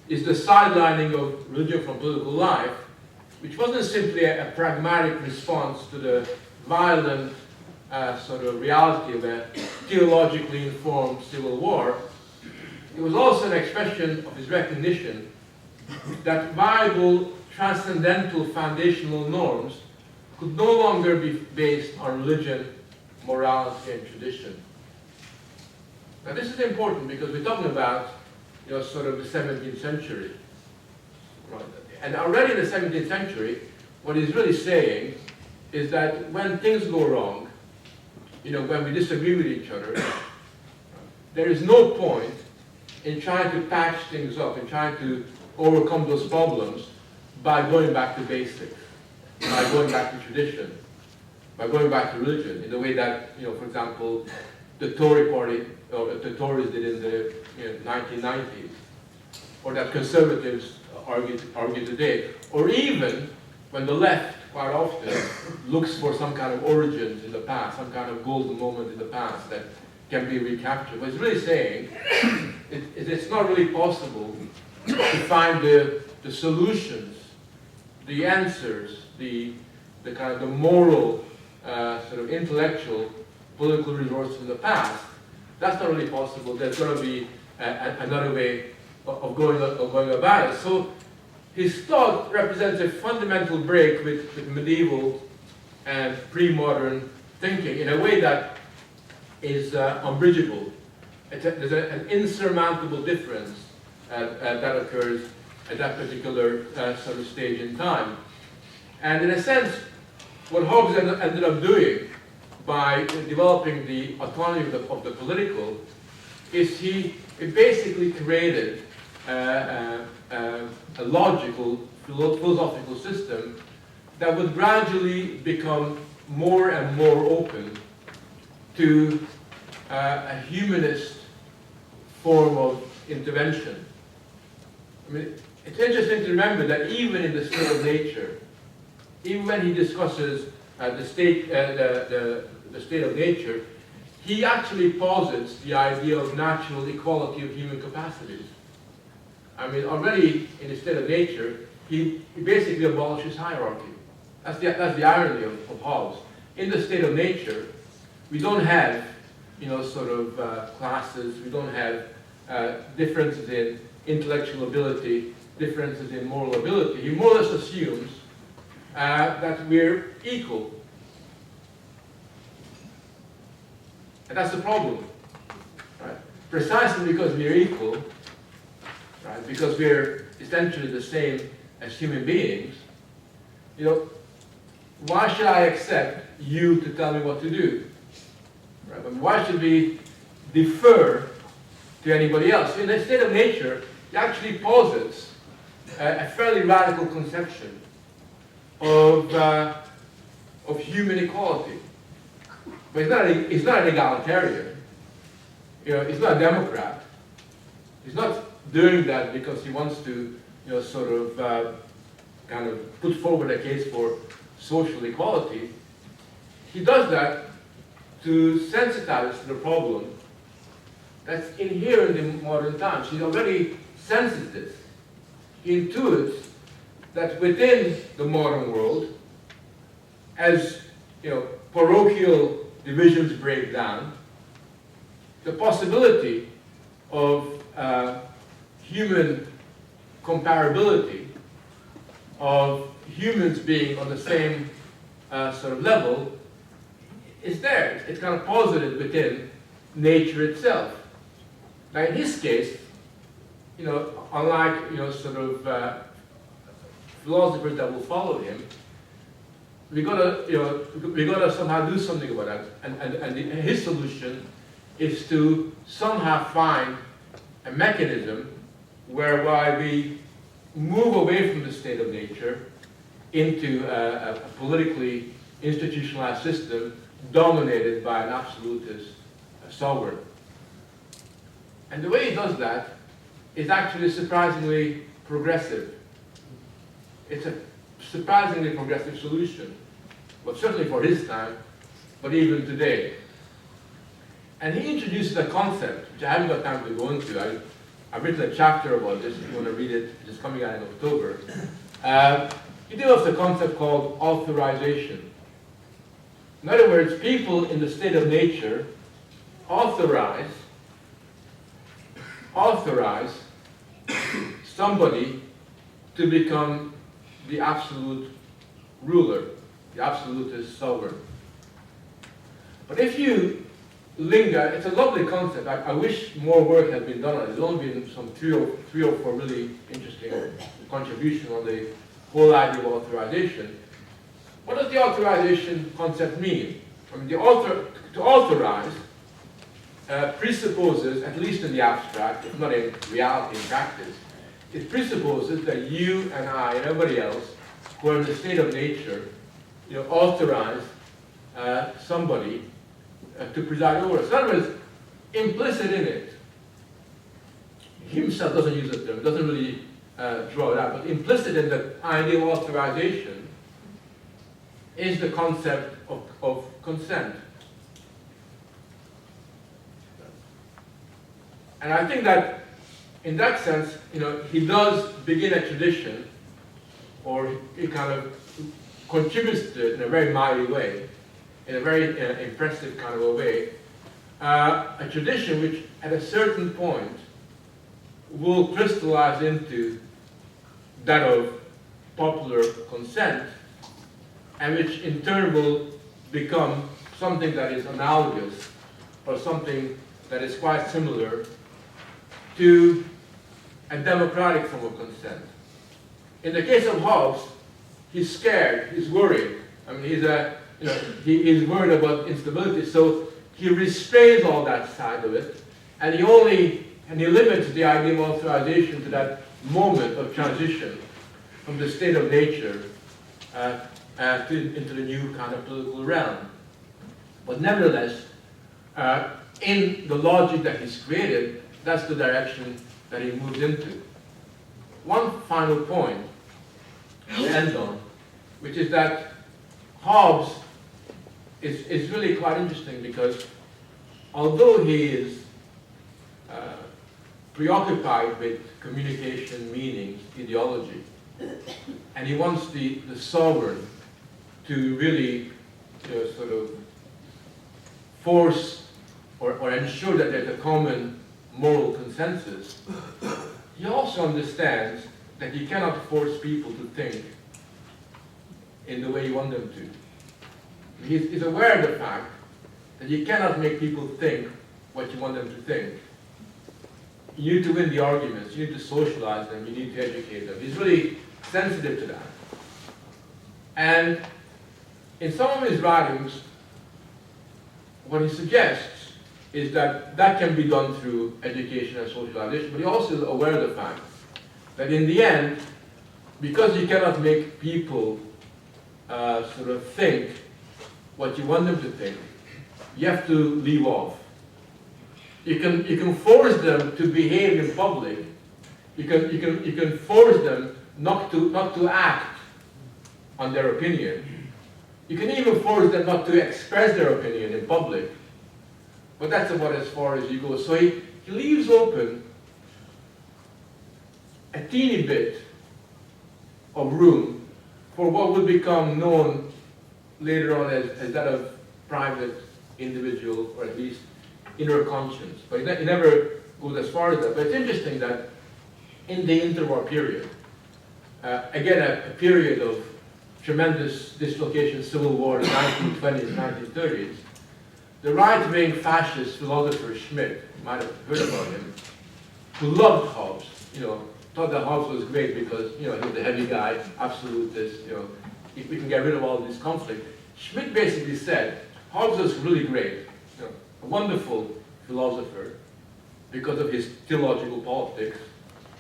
is the sidelining of religion from political life, which wasn't simply a pragmatic response to the violent sort of reality of a theologically informed civil war. It was also an expression of his recognition that viable transcendental foundational norms could no longer be based on religion, morality, and tradition. Now this is important because we're talking about, sort of the 17th century. Right? And already in the 17th century, what he's really saying is that when things go wrong, when we disagree with each other, there is no point in trying to patch things up, in trying to overcome those problems by going back to basics, by going back to tradition, by going back to religion, in the way that, for example, the Tory party, or the Tories did in the 1990s, or that conservatives argue today, or even when the left quite often looks for some kind of origins in the past, some kind of golden moment in the past that can be recaptured. What it's really saying is it's not really possible to find the solutions, the answers, the kind of the moral, sort of intellectual, political resources in the past. That's not really possible. There's got to be another way of going about it. So his thought represents a fundamental break with medieval and pre-modern thinking in a way that is unbridgeable. There's an insurmountable difference that occurs at that particular sort of stage in time. And in a sense, what Hobbes ended up doing by developing the autonomy of the political is he basically created a logical, philosophical system that would gradually become more and more open to a humanist form of intervention. I mean, it's interesting to remember that even in the state of nature, even when he discusses the state of nature, he actually posits the idea of natural equality of human capacities. I mean, already in the state of nature, he basically abolishes hierarchy. That's the irony of Hobbes. In the state of nature, we don't have, sort of classes. We don't have differences in intellectual ability, differences in moral ability. He more or less assumes that we're equal. And that's the problem, right? Precisely because we're equal, right? Because we're essentially the same as human beings, why should I accept you to tell me what to do? Right? But why should we defer to anybody else? In the state of nature, it actually posits a fairly radical conception of human equality. But he's not an egalitarian. He's not a Democrat. He's not doing that because he wants to, sort of kind of put forward a case for social equality. He does that to sensitize us to the problem that's inherent in modern times. He already senses this. He intuits that within the modern world, as parochial divisions break down, the possibility of human comparability, of humans being on the same sort of level, is there. It's kind of posited within nature itself. Now, in his case, unlike sort of philosophers that will follow him, we gotta somehow do something about that. And his solution is to somehow find a mechanism whereby we move away from the state of nature into a politically institutionalized system dominated by an absolutist sovereign. And the way he does that is actually surprisingly progressive. It's a surprisingly progressive solution, but certainly for his time, but even today. And he introduces a concept, which I haven't got time to go into. I've written a chapter about this, if you want to read it, it's coming out in October. He develops a concept called authorization. In other words, people in the state of nature authorize somebody to become the absolute ruler. the absolutist sovereign. But if you linger, it's a lovely concept. I wish more work had been done on it. There's only been some three or four really interesting contributions on the whole idea of authorization. What does the authorization concept mean? I mean, to authorize presupposes, at least in the abstract, if not in reality, in practice, it presupposes that you and I and everybody else who are in the state of nature, authorize somebody to preside over us. In other words, implicit in it, he himself doesn't use the term, doesn't really draw it out, but implicit in the idea of authorization is the concept of consent. And I think that in that sense, he does begin a tradition, or he kind of contributes to it in a very mighty way, in a very impressive kind of a way, a tradition which at a certain point will crystallize into that of popular consent, and which in turn will become something that is analogous, or something that is quite similar to a democratic form of consent. In the case of Hobbes, he's scared, he's worried. I mean, he is worried about instability, so he restrains all that side of it, and he limits the idea of authorization to that moment of transition from the state of nature into the new kind of political realm. But nevertheless, in the logic that he's created, that's the direction that he moves into. One final point to end on, which is that Hobbes is really quite interesting, because although he is preoccupied with communication, meanings, ideology, and he wants the sovereign to really sort of force or ensure that there's a common moral consensus, he also understands that he cannot force people to think in the way you want them to. He's aware of the fact that you cannot make people think what you want them to think. You need to win the arguments, you need to socialize them, you need to educate them. He's really sensitive to that. And in some of his writings, what he suggests is that that can be done through education and socialization, but he also is aware of the fact that in the end, because you cannot make people sort of think what you want them to think, you have to leave off. You can force them to behave in public. You can force them not to act on their opinion. You can even force them not to express their opinion in public. But that's about as far as you go. So he leaves open a teeny bit of room for what would become known later on as that of private, individual, or at least inner conscience. But he never goes as far as that. But it's interesting that in the interwar period, again, a period of tremendous dislocation, civil war in the 1920s, 1930s, the right-wing fascist philosopher Schmitt, you might have heard about him, who loved Hobbes, thought that Hobbes was great because, he was a heavy guy, absolutist, if we can get rid of all this conflict. Schmitt basically said, Hobbes was really great, a wonderful philosopher because of his theological politics,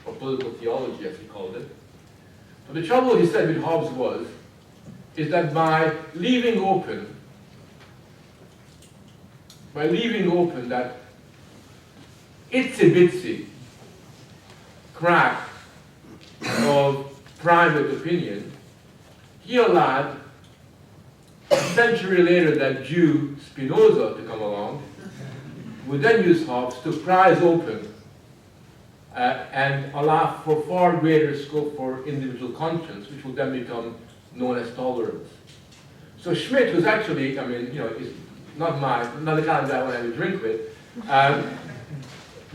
or political theology as he called it. But the trouble, he said, with Hobbes is that by leaving open that itsy-bitsy crack of private opinion, he allowed a century later that Jew Spinoza to come along, who then used Hobbes to prise open and allow for far greater scope for individual conscience, which will then become known as tolerance. So Schmitt was actually, is not the kind of guy I want to have a drink with,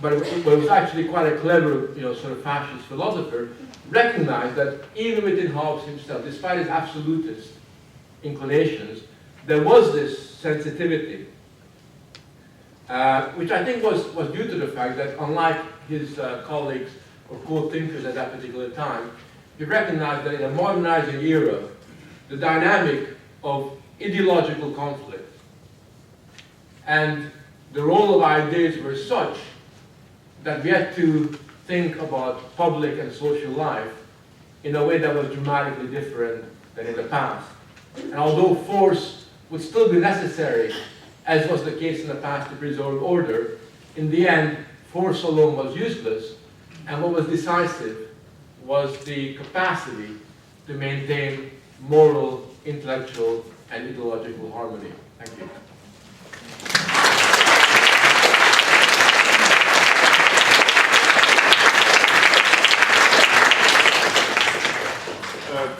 but it was actually quite a clever, sort of fascist philosopher, recognized that even within Hobbes himself, despite his absolutist inclinations, there was this sensitivity, which I think was due to the fact that unlike his colleagues or co-thinkers at that particular time, he recognized that in a modernizing era, the dynamic of ideological conflict and the role of ideas were such that we had to think about public and social life in a way that was dramatically different than in the past. And although force would still be necessary, as was the case in the past to preserve order, in the end, force alone was useless, and what was decisive was the capacity to maintain moral, intellectual, and ideological harmony. Thank you.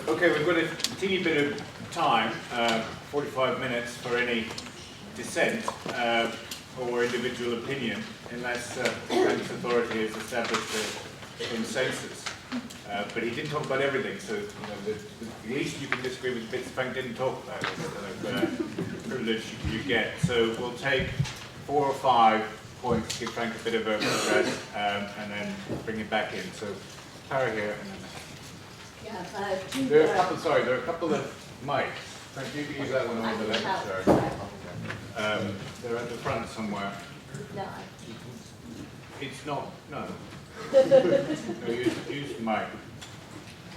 Okay, we've got a teeny bit of time, 45 minutes for any dissent or individual opinion, unless Frank's authority has established a consensus. But he didn't talk about everything, so the least you can disagree with bits Frank didn't talk about is the privilege you get. So we'll take 4 or 5 points, give Frank a bit of a address, and then bring it back in. So Clara here, and then there are a couple of mics. Frank, you can use that one on the left, sorry. They're at the front somewhere. No. It's not, no. No, use the mic.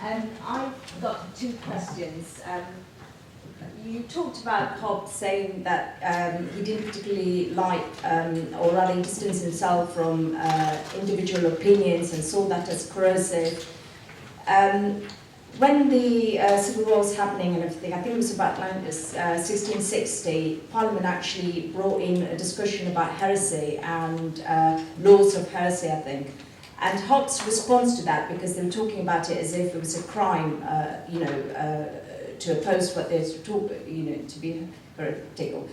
I've got 2 questions. You talked about Hobbes saying that he didn't particularly like, or rather distance himself from individual opinions and saw that as corrosive. When the Civil War was happening and everything, I think it was about 1660, Parliament actually brought in a discussion about heresy and laws of heresy, I think. And Hobbes' response to that, because they were talking about it as if it was a crime, to oppose what they're talking, to be heretical.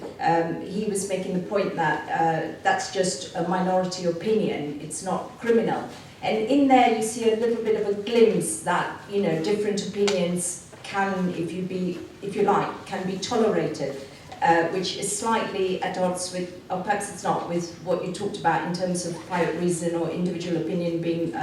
He was making the point that that's just a minority opinion; it's not criminal. And in there, you see a little bit of a glimpse that different opinions can, if you like, can be tolerated, which is slightly at odds with, or perhaps it's not, with what you talked about in terms of private reason or individual opinion being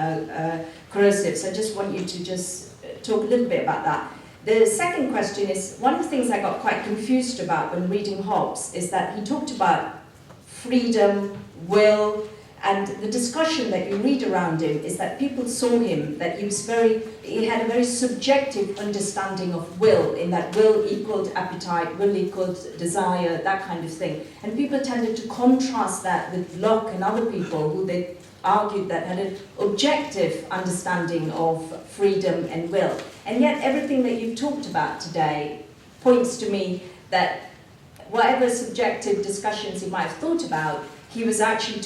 corrosive. So I just want you to just talk a little bit about that. The second question is, one of the things I got quite confused about when reading Hobbes is that he talked about freedom, will, and the discussion that you read around him is that people saw him, that he had a very subjective understanding of will, in that will equaled appetite, will equaled desire, that kind of thing. And people tended to contrast that with Locke and other people who they argued that had an objective understanding of freedom and will. And yet everything that you've talked about today points to me that whatever subjective discussions he might have thought about, he was actually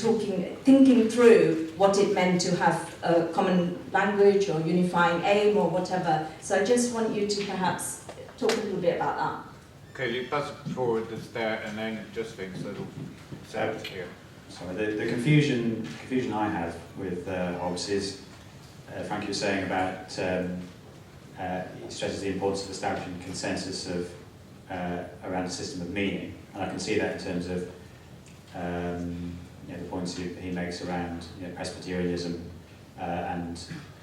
thinking through what it meant to have a common language or unifying aim or whatever. So I just want you to perhaps talk a little bit about that. Okay, you pass it forward this there, and then just think so it'll sound here. Sorry, the confusion I have with Hobbes is, Frank, you were saying about he stresses the importance of establishing consensus of around a system of meaning, and I can see that in terms of the points he makes around Presbyterianism and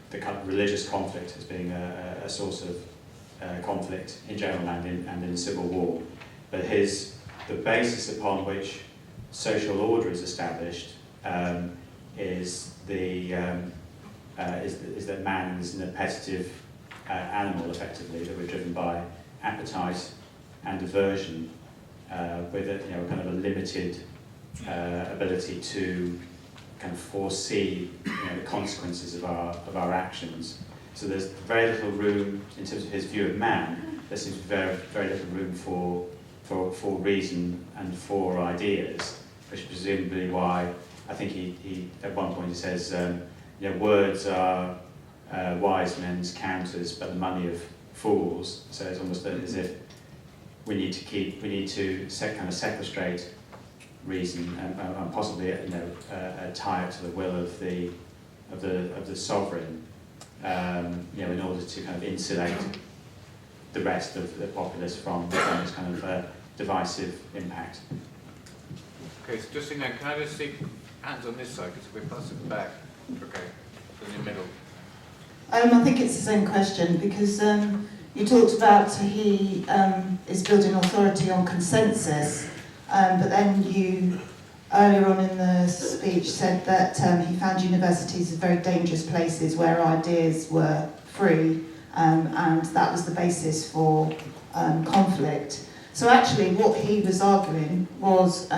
the kind of religious conflict as being a source of conflict in general and in the Civil War. But the basis upon which social order is established is that man is an appetitive animal, effectively, that we're driven by appetite and aversion, with a kind of a limited ability to kind of foresee the consequences of our actions. So there's very little room in terms of his view of man. There seems to be very, very little room for reason and for ideas, which is presumably why I think he at one point he says words are wise men's counters, but the money of fools. So it's almost as if we need to sequestrate reason and possibly tie it to the will of the sovereign, in order to kind of insulate the rest of the populace from this kind of divisive impact. Okay, so just in there, can I just see hands on this side, because if we pass it back, okay, in the middle. I think it's the same question, because you talked about he is building authority on consensus, but then you, earlier on in the speech, said that he found universities as very dangerous places where ideas were free, and that was the basis for conflict. So actually what he was arguing was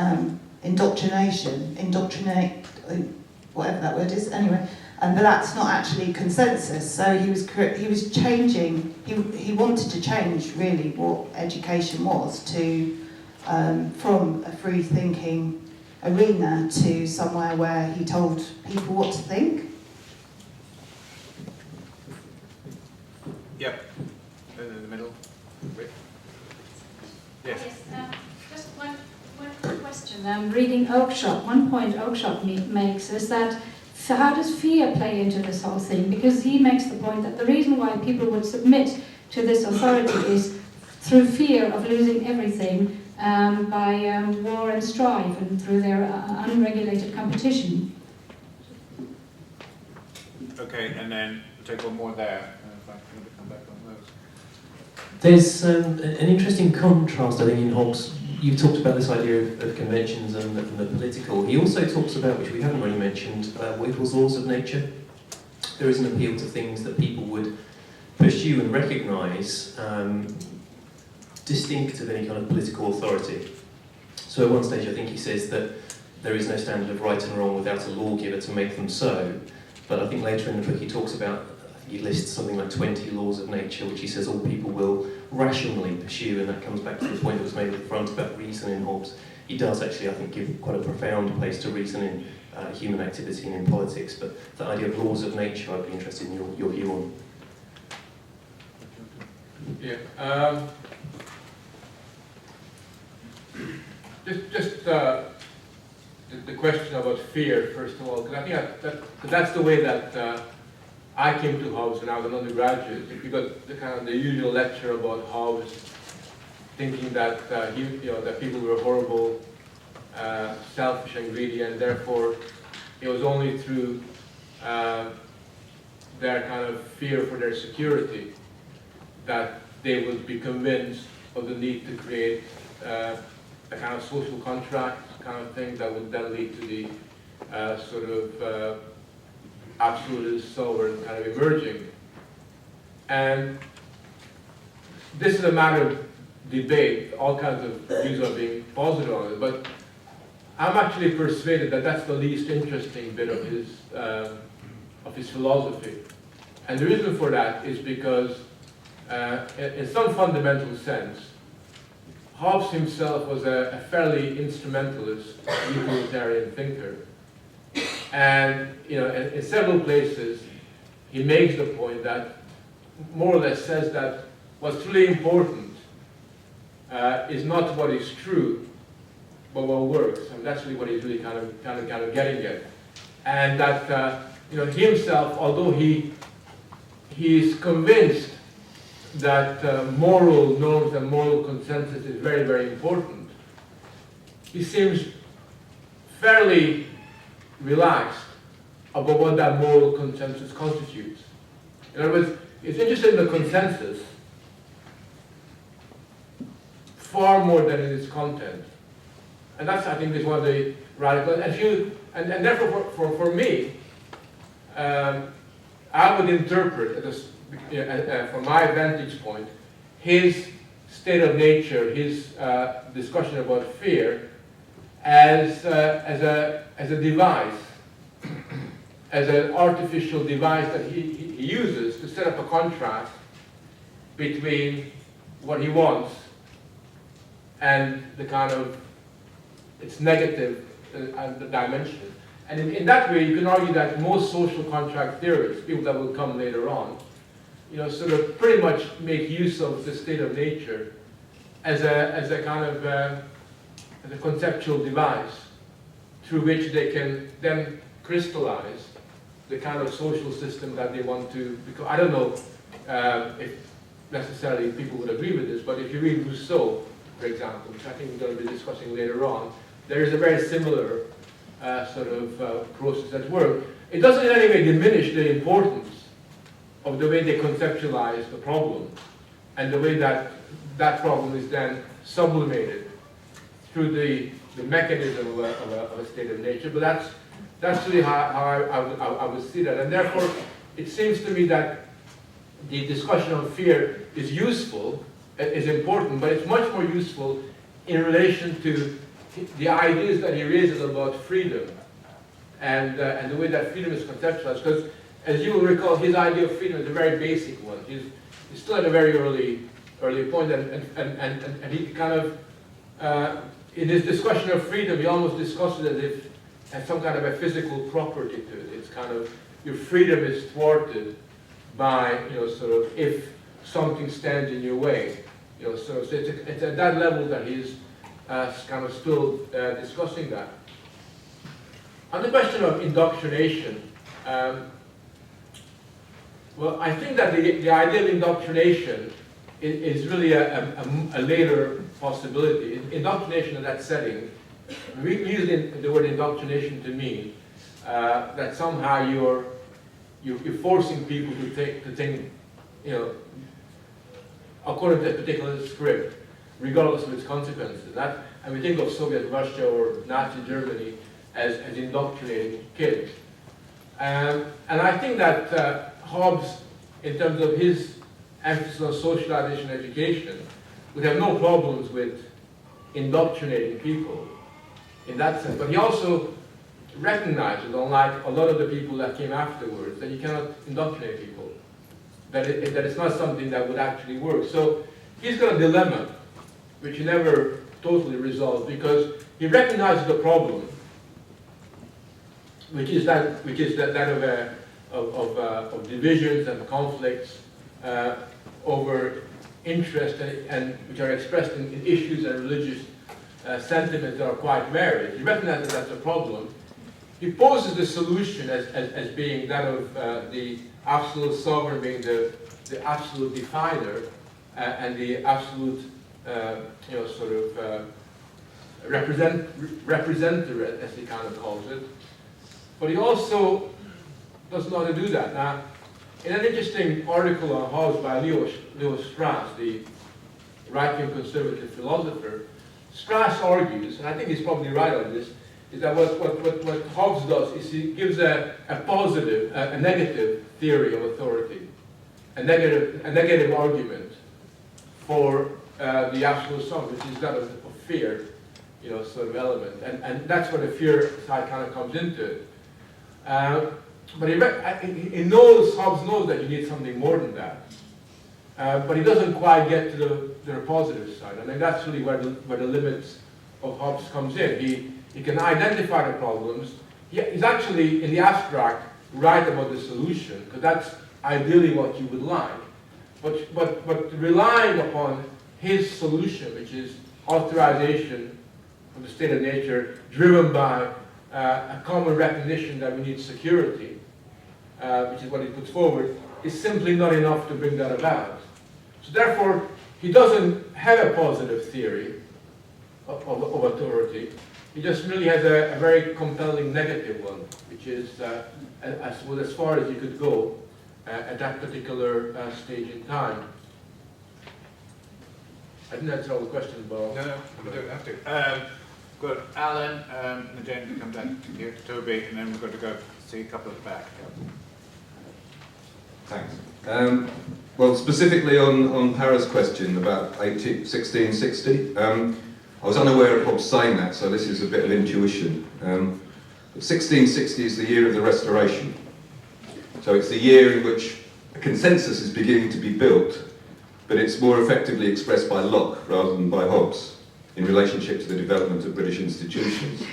indoctrinate, whatever that word is, anyway. But that's not actually consensus. So he was changing. He wanted to change really what education was to from a free thinking arena to somewhere where he told people what to think. Yep. In the middle. Yes. Just one quick question. Reading Oakeshott, one point Oakeshott makes is that how does fear play into this whole thing? Because he makes the point that the reason why people would submit to this authority is through fear of losing everything by war and strife and through their unregulated competition. Okay, and then we'll take one more there. If I can come back on those. There's an interesting contrast, I think, in Hobbes. You've talked about this idea of conventions and the political. He also talks about, which we haven't really mentioned, what he calls laws of nature. There is an appeal to things that people would pursue and recognise distinct of any kind of political authority. So at one stage I think he says that there is no standard of right and wrong without a lawgiver to make them so. But I think later in the book he talks about, he lists something like 20 laws of nature, which he says all people will rationally pursue, and that comes back to the point that was made at the front about reason in Hobbes. He does actually, I think, give quite a profound place to reason in human activity and in politics, but the idea of laws of nature I'd be interested in your view on. Yeah. Just the question about fear, first of all, because I think that's the way that I came to Hobbes when I was an undergraduate. If you got the kind of the usual lecture about Hobbes, thinking that that people were horrible, selfish and greedy, and therefore it was only through their kind of fear for their security that they would be convinced of the need to create a kind of social contract kind of thing that would then lead to the sort of absolutist sovereign kind of emerging. And this is a matter of debate. All kinds of views are being posited on it, but I'm actually persuaded that that's the least interesting bit of his philosophy. And the reason for that is because in some fundamental sense, Hobbes himself was a fairly instrumentalist, utilitarian thinker. And in several places, he makes the point that, more or less says that what's really important is not what is true, but what works. And that's really what he's really kind of getting at. And that he himself, although he is convinced that moral norms and moral consensus is very, very important, he seems fairly relaxed about what that moral consensus constitutes. In other words, he's interested in the consensus far more than in its content. And that's, I think, is one of the radical, and therefore for me, I would interpret, from my vantage point, his state of nature, his discussion about fear, as a device, as an artificial device that he uses to set up a contrast between what he wants and the kind of its negative dimension. And in that way, you can argue that most social contract theorists, people that will come later on, sort of pretty much make use of the state of nature as a kind of as a conceptual device through which they can then crystallize the kind of social system that they want to. Because I don't know if necessarily people would agree with this, but if you read Rousseau, for example, which I think we're going to be discussing later on, there is a very similar sort of process at work. It doesn't in any way diminish the importance of the way they conceptualize the problem and the way that that problem is then sublimated through the mechanism of a state of nature. But that's really how I would see that. And therefore, it seems to me that the discussion on fear is useful, is important, but it's much more useful in relation to the ideas that he raises about freedom and the way that freedom is conceptualized. Because, as you will recall, his idea of freedom is a very basic one. He's still at a very early point, and he kind of, in his discussion of freedom, he almost discusses it as if it has some kind of a physical property to it. It's kind of, your freedom is thwarted by, sort of, if something stands in your way. So it's at that level that he's kind of still discussing that. On the question of indoctrination, well, I think that the idea of indoctrination is really a later possibility. Indoctrination in that setting, we use the word indoctrination to mean that somehow you're forcing people to think, according to a particular script, regardless of its consequences. And we think of Soviet Russia or Nazi Germany as indoctrinating kids. And I think that Hobbes, in terms of his emphasis on socialization and education, would have no problems with indoctrinating people in that sense. But he also recognizes, unlike a lot of the people that came afterwards, that you cannot indoctrinate people, that it's not something that would actually work. So he's got a dilemma, which he never totally resolved, because he recognizes the problem, which is that of divisions and conflicts over interest and which are expressed in issues and religious sentiments that are quite varied. He recognizes that's a problem. He poses the solution as being that of the absolute sovereign being the absolute definer and the absolute representative, as he kind of calls it. But he also doesn't know how to do that. Now, in an interesting article on Hobbes by Leo Strauss, the right-wing conservative philosopher, Strauss argues, and I think he's probably right on this, is that what Hobbes does is he gives a positive, a negative theory of authority, a negative argument for the absolute sovereign, which is that of fear, sort of element, and that's where the fear side kind of comes into it. But he knows, Hobbes knows that you need something more than that. But he doesn't quite get to the positive side. I mean, that's really where the limits of Hobbes comes in. He can identify the problems. He's actually, in the abstract, right about the solution, because that's ideally what you would like. But relying upon his solution, which is authorization of the state of nature, driven by a common recognition that we need security, which is what he puts forward, is simply not enough to bring that about. So therefore, he doesn't have a positive theory of authority. He just really has a very compelling negative one, which is as far as you could go at that particular stage in time. I think that's all the questions, Bob. No, we don't have to. We've got Alan and Jane to come back to here, to Toby, and then we've got to go see a couple at the back. Thanks. Well, specifically on Para's question about 1660, I was unaware of Hobbes saying that, so this is a bit of intuition. 1660 is the year of the Restoration. So it's the year in which a consensus is beginning to be built, but it's more effectively expressed by Locke rather than by Hobbes in relationship to the development of British institutions.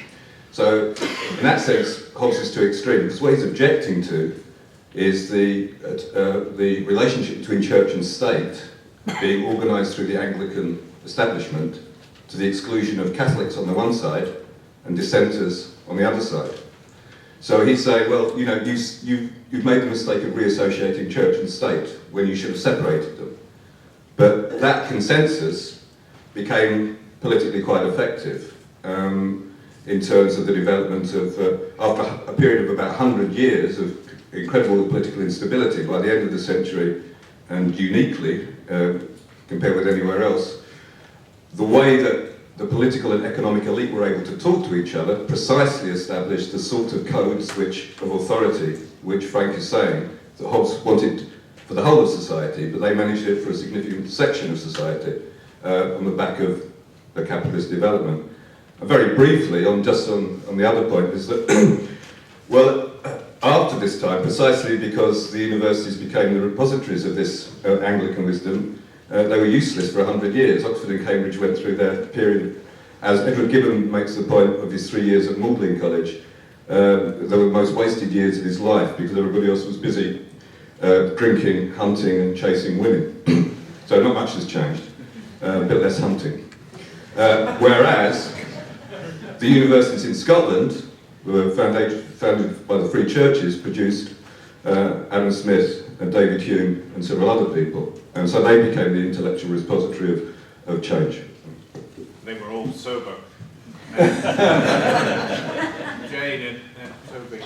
So in that sense, Hobbes is too extreme, because what he's objecting to is the relationship between church and state being organised through the Anglican establishment to the exclusion of Catholics on the one side and dissenters on the other side. So he's saying, well, you've made the mistake of reassociating church and state when you should have separated them. But that consensus became politically quite effective in terms of the development of, after a period of about 100 years of incredible political instability by the end of the century, and uniquely, compared with anywhere else, the way that the political and economic elite were able to talk to each other precisely established the sort of codes of authority, which Frank is saying, that Hobbes wanted for the whole of society, but they managed it for a significant section of society on the back of the capitalist development. And very briefly, on the other point, is that, well, after this time, precisely because the universities became the repositories of this Anglican wisdom, they were useless for 100 years. Oxford and Cambridge went through their period, as Edward Gibbon makes the point of his 3 years at Magdalen College, they were the most wasted years of his life because everybody else was busy drinking, hunting and chasing women. So not much has changed, a bit less hunting. Whereas the universities in Scotland were founded by the Free Churches, produced Adam Smith and David Hume and several other people. And so they became the intellectual repository of change. They were all sober. Jane and Toby.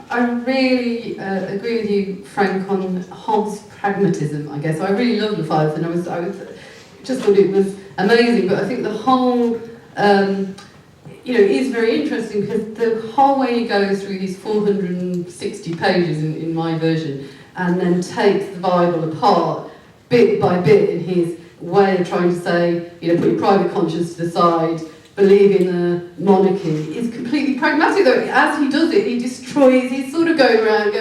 I really agree with you, Frank, on Hobbes' pragmatism, I guess. I really love Leviathan. I just thought it was amazing, but I think the whole, is very interesting because the whole way he goes through these 460 pages in my version and then takes the Bible apart bit by bit in his way of trying to say, put your private conscience to the side, believe in the monarchy, is completely pragmatic. Though as he does it, he destroys, he's sort of going around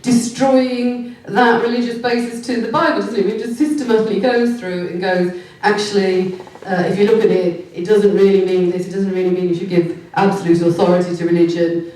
destroying that religious basis to the Bible, doesn't he? He just systematically goes through and goes, actually, if you look at it, it doesn't really mean this, it doesn't really mean you should give absolute authority to religion,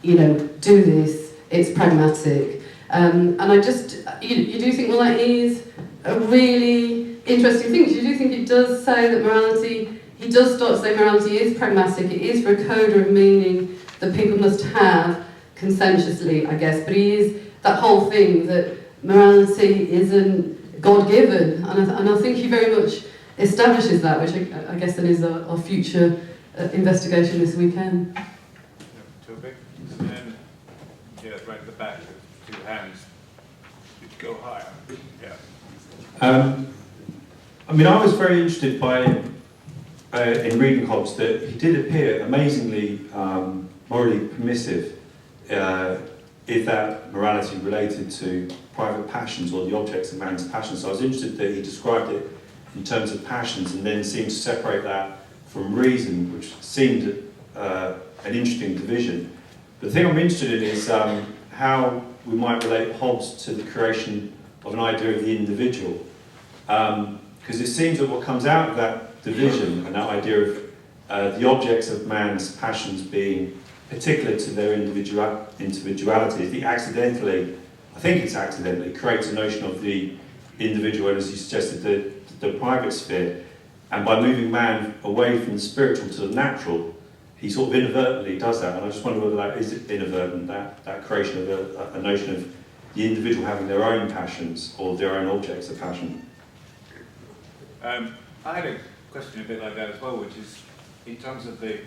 do this, it's pragmatic. And I just, you do think, well, that is a really interesting thing, because you do think it does say that morality, he does start to say morality is pragmatic, it is for a coda of meaning that people must have consensuously, I guess, but he is that whole thing that morality isn't God-given, and I think he very much establishes that, which I guess then is our future investigation this weekend. Toby, and then, right at the back, with 2 hands. You go higher. Yeah. I was very interested in reading Hobbes that he did appear amazingly morally permissive if that morality related to private passions or the objects of man's passions. So I was interested that he described it in terms of passions and then seemed to separate that from reason, which seemed an interesting division. The thing I'm interested in is how we might relate Hobbes to the creation of an idea of the individual. Because it seems that what comes out of that division and that idea of the objects of man's passions being particular to their individuality is I think it's accidentally, creates a notion of the individual, and as you suggested, the private sphere. And by moving man away from the spiritual to the natural, he sort of inadvertently does that. And I just wonder whether that is inadvertent, that creation of a notion of the individual having their own passions or their own objects of passion. I had a question a bit like that as well, which is in terms of the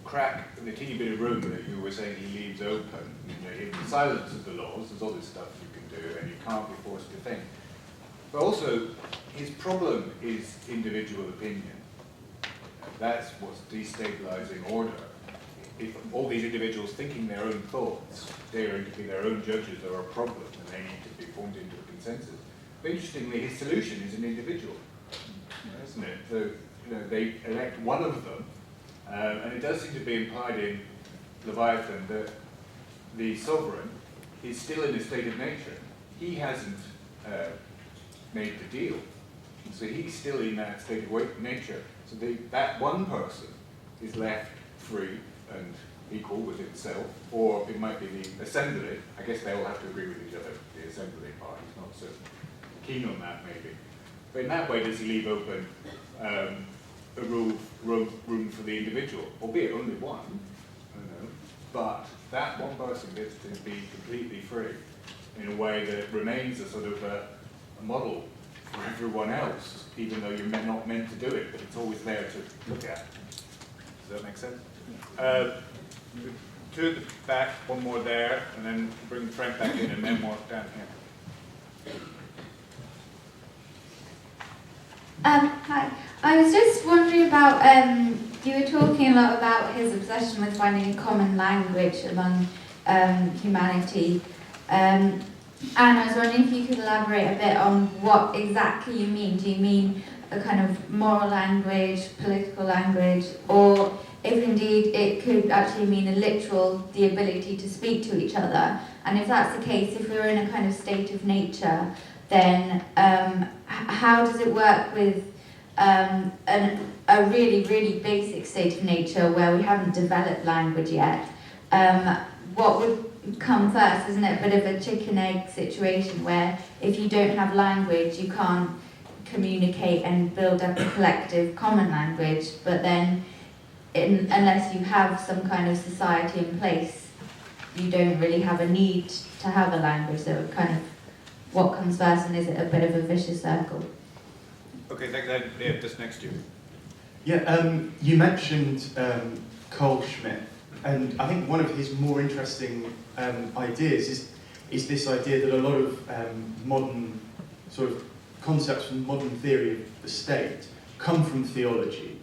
crack, the teeny bit of room that you were saying he leaves open. In the silence of the laws, there's all this stuff you can do, and you can't be forced to think. But also, his problem is individual opinion. That's what's destabilizing order. If all these individuals thinking their own thoughts, daring to be their own judges, are a problem, and they need to be formed into a consensus. But interestingly, his solution is an individual, isn't it? So, they elect one of them, and it does seem to be implied in Leviathan that the sovereign is still in a state of nature. He hasn't made the deal, so he's still in that state of nature. So that one person is left free and equal with itself, or it might be the assembly. I guess they all have to agree with each other. The assembly part is not so keen on that, maybe. But in that way, does he leave open a room for the individual, albeit only one? I don't know. but that one person gets to be completely free in a way that remains a sort of a model for everyone else, even though you're not meant to do it, but it's always there to look at. Does that make sense? Two at the back, one more there, and then bring Frank back in, and then more down here. Hi. I was just wondering about, you were talking a lot about his obsession with finding a common language among humanity. And I was wondering if you could elaborate a bit on what exactly you mean. Do you mean a kind of moral language, political language, or if indeed it could actually mean a literal, the ability to speak to each other? And if that's the case, if we're in a kind of state of nature, then how does it work with a really, really basic state of nature where we haven't developed language yet? What would come first? Isn't it a bit of a chicken-egg situation where if you don't have language, you can't communicate and build up a collective common language, but then unless you have some kind of society in place, you don't really have a need to have a language. So kind of what comes first, and is it a bit of a vicious circle? Okay, thank you. Yeah, just next to you. Yeah, you mentioned Carl Schmitt, and I think one of his more interesting ideas is this idea that a lot of modern sort of concepts from modern theory of the state come from theology.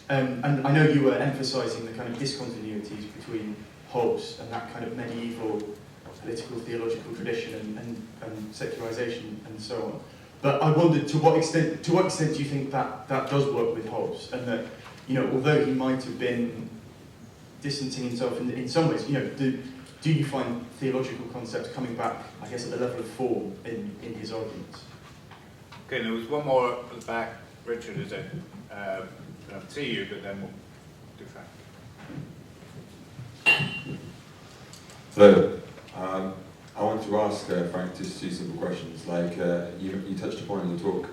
And I know you were emphasising the kind of discontinuities between Hobbes and that kind of medieval political theological tradition and secularisation and so on. But I wondered to what extent do you think that does work with Hobbes, and that, you know, although he might have been distancing himself in some ways, you know, do you find theological concepts coming back, I guess, at the level of form in his arguments? Okay, there was one more at the back. Richard, is it? I don't see you, but then we'll do Frank. Hello. I want to ask Frank just two simple questions. Like you touched upon in your talk,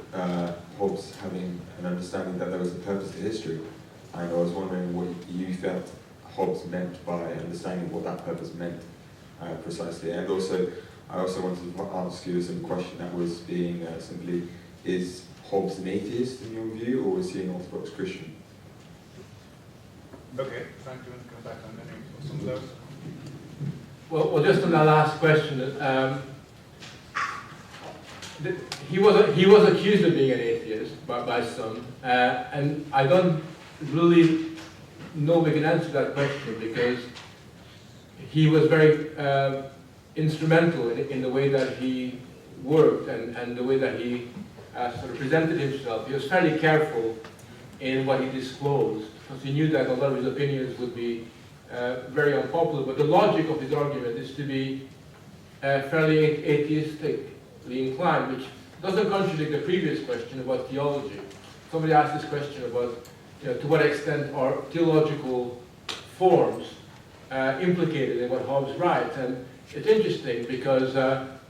Hobbes having an understanding that there was a purpose to history, and I was wondering what you felt Hobbes meant by understanding what that purpose meant precisely. And also, I also wanted to ask you a simple question that was being simply, is Hobbes an atheist in your view, or is he an Orthodox Christian? Okay, Frank, do you want to come back on any of some of those? Well, just on that last question, he was accused of being an atheist by some, and I don't really know we can answer that question, because he was very instrumental in the way that he worked and the way that he sort of presented himself. He was fairly careful in what he disclosed, because he knew that a lot of his opinions would be very unpopular, but the logic of his argument is to be fairly atheistically inclined, which doesn't contradict the previous question about theology. Somebody asked this question about, you know, to what extent are theological forms implicated in what Hobbes writes, and it's interesting because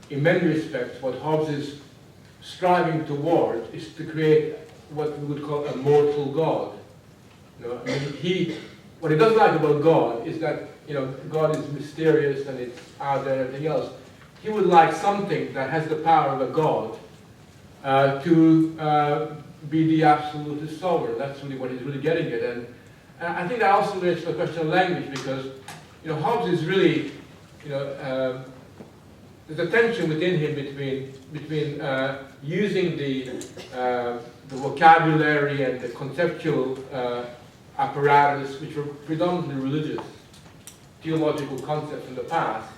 in many respects what Hobbes is striving toward is to create what we would call a mortal God. You know, I mean, what he doesn't like about God is that, you know, God is mysterious and it's out there and everything else. He would like something that has the power of a God to be the absolute sovereign. That's really what he's really getting at. And I think that also relates to the question of language, because, you know, Hobbes is really, you know, there's a tension within him between using the vocabulary and the conceptual apparatus, which were predominantly religious, theological concepts in the past,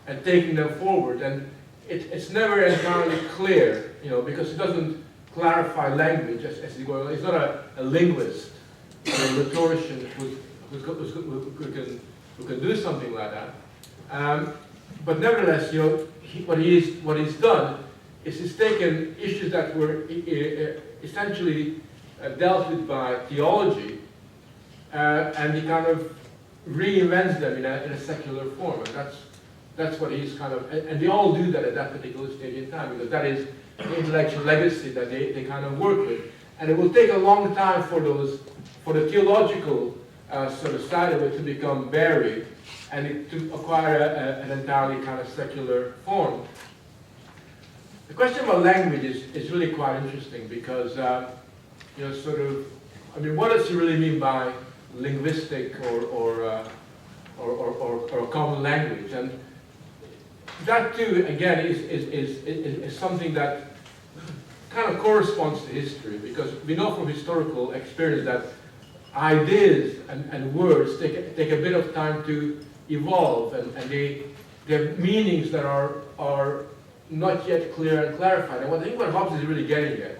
and taking them forward. And it's never entirely clear, you know, because it doesn't clarify language as he goes. He's not a linguist or a rhetorician who can do something like that. But nevertheless, you know, what he's done is he's taken issues that were essentially dealt with by theology, and he kind of reinvents them in a secular form. And that's what he's kind of, and they all do that at that particular stage in time, because that is the intellectual legacy that they kind of work with. And it will take a long time for the theological sort of side of it to become buried and to acquire an entirely kind of secular form. The question about language is really quite interesting because, you know, sort of, I mean, what does he really mean by linguistic or common language? And that too, again, is something that kind of corresponds to history, because we know from historical experience that ideas and words take a bit of time to evolve, and they have meanings that are not yet clear and clarified. And I think what Hobbes is really getting at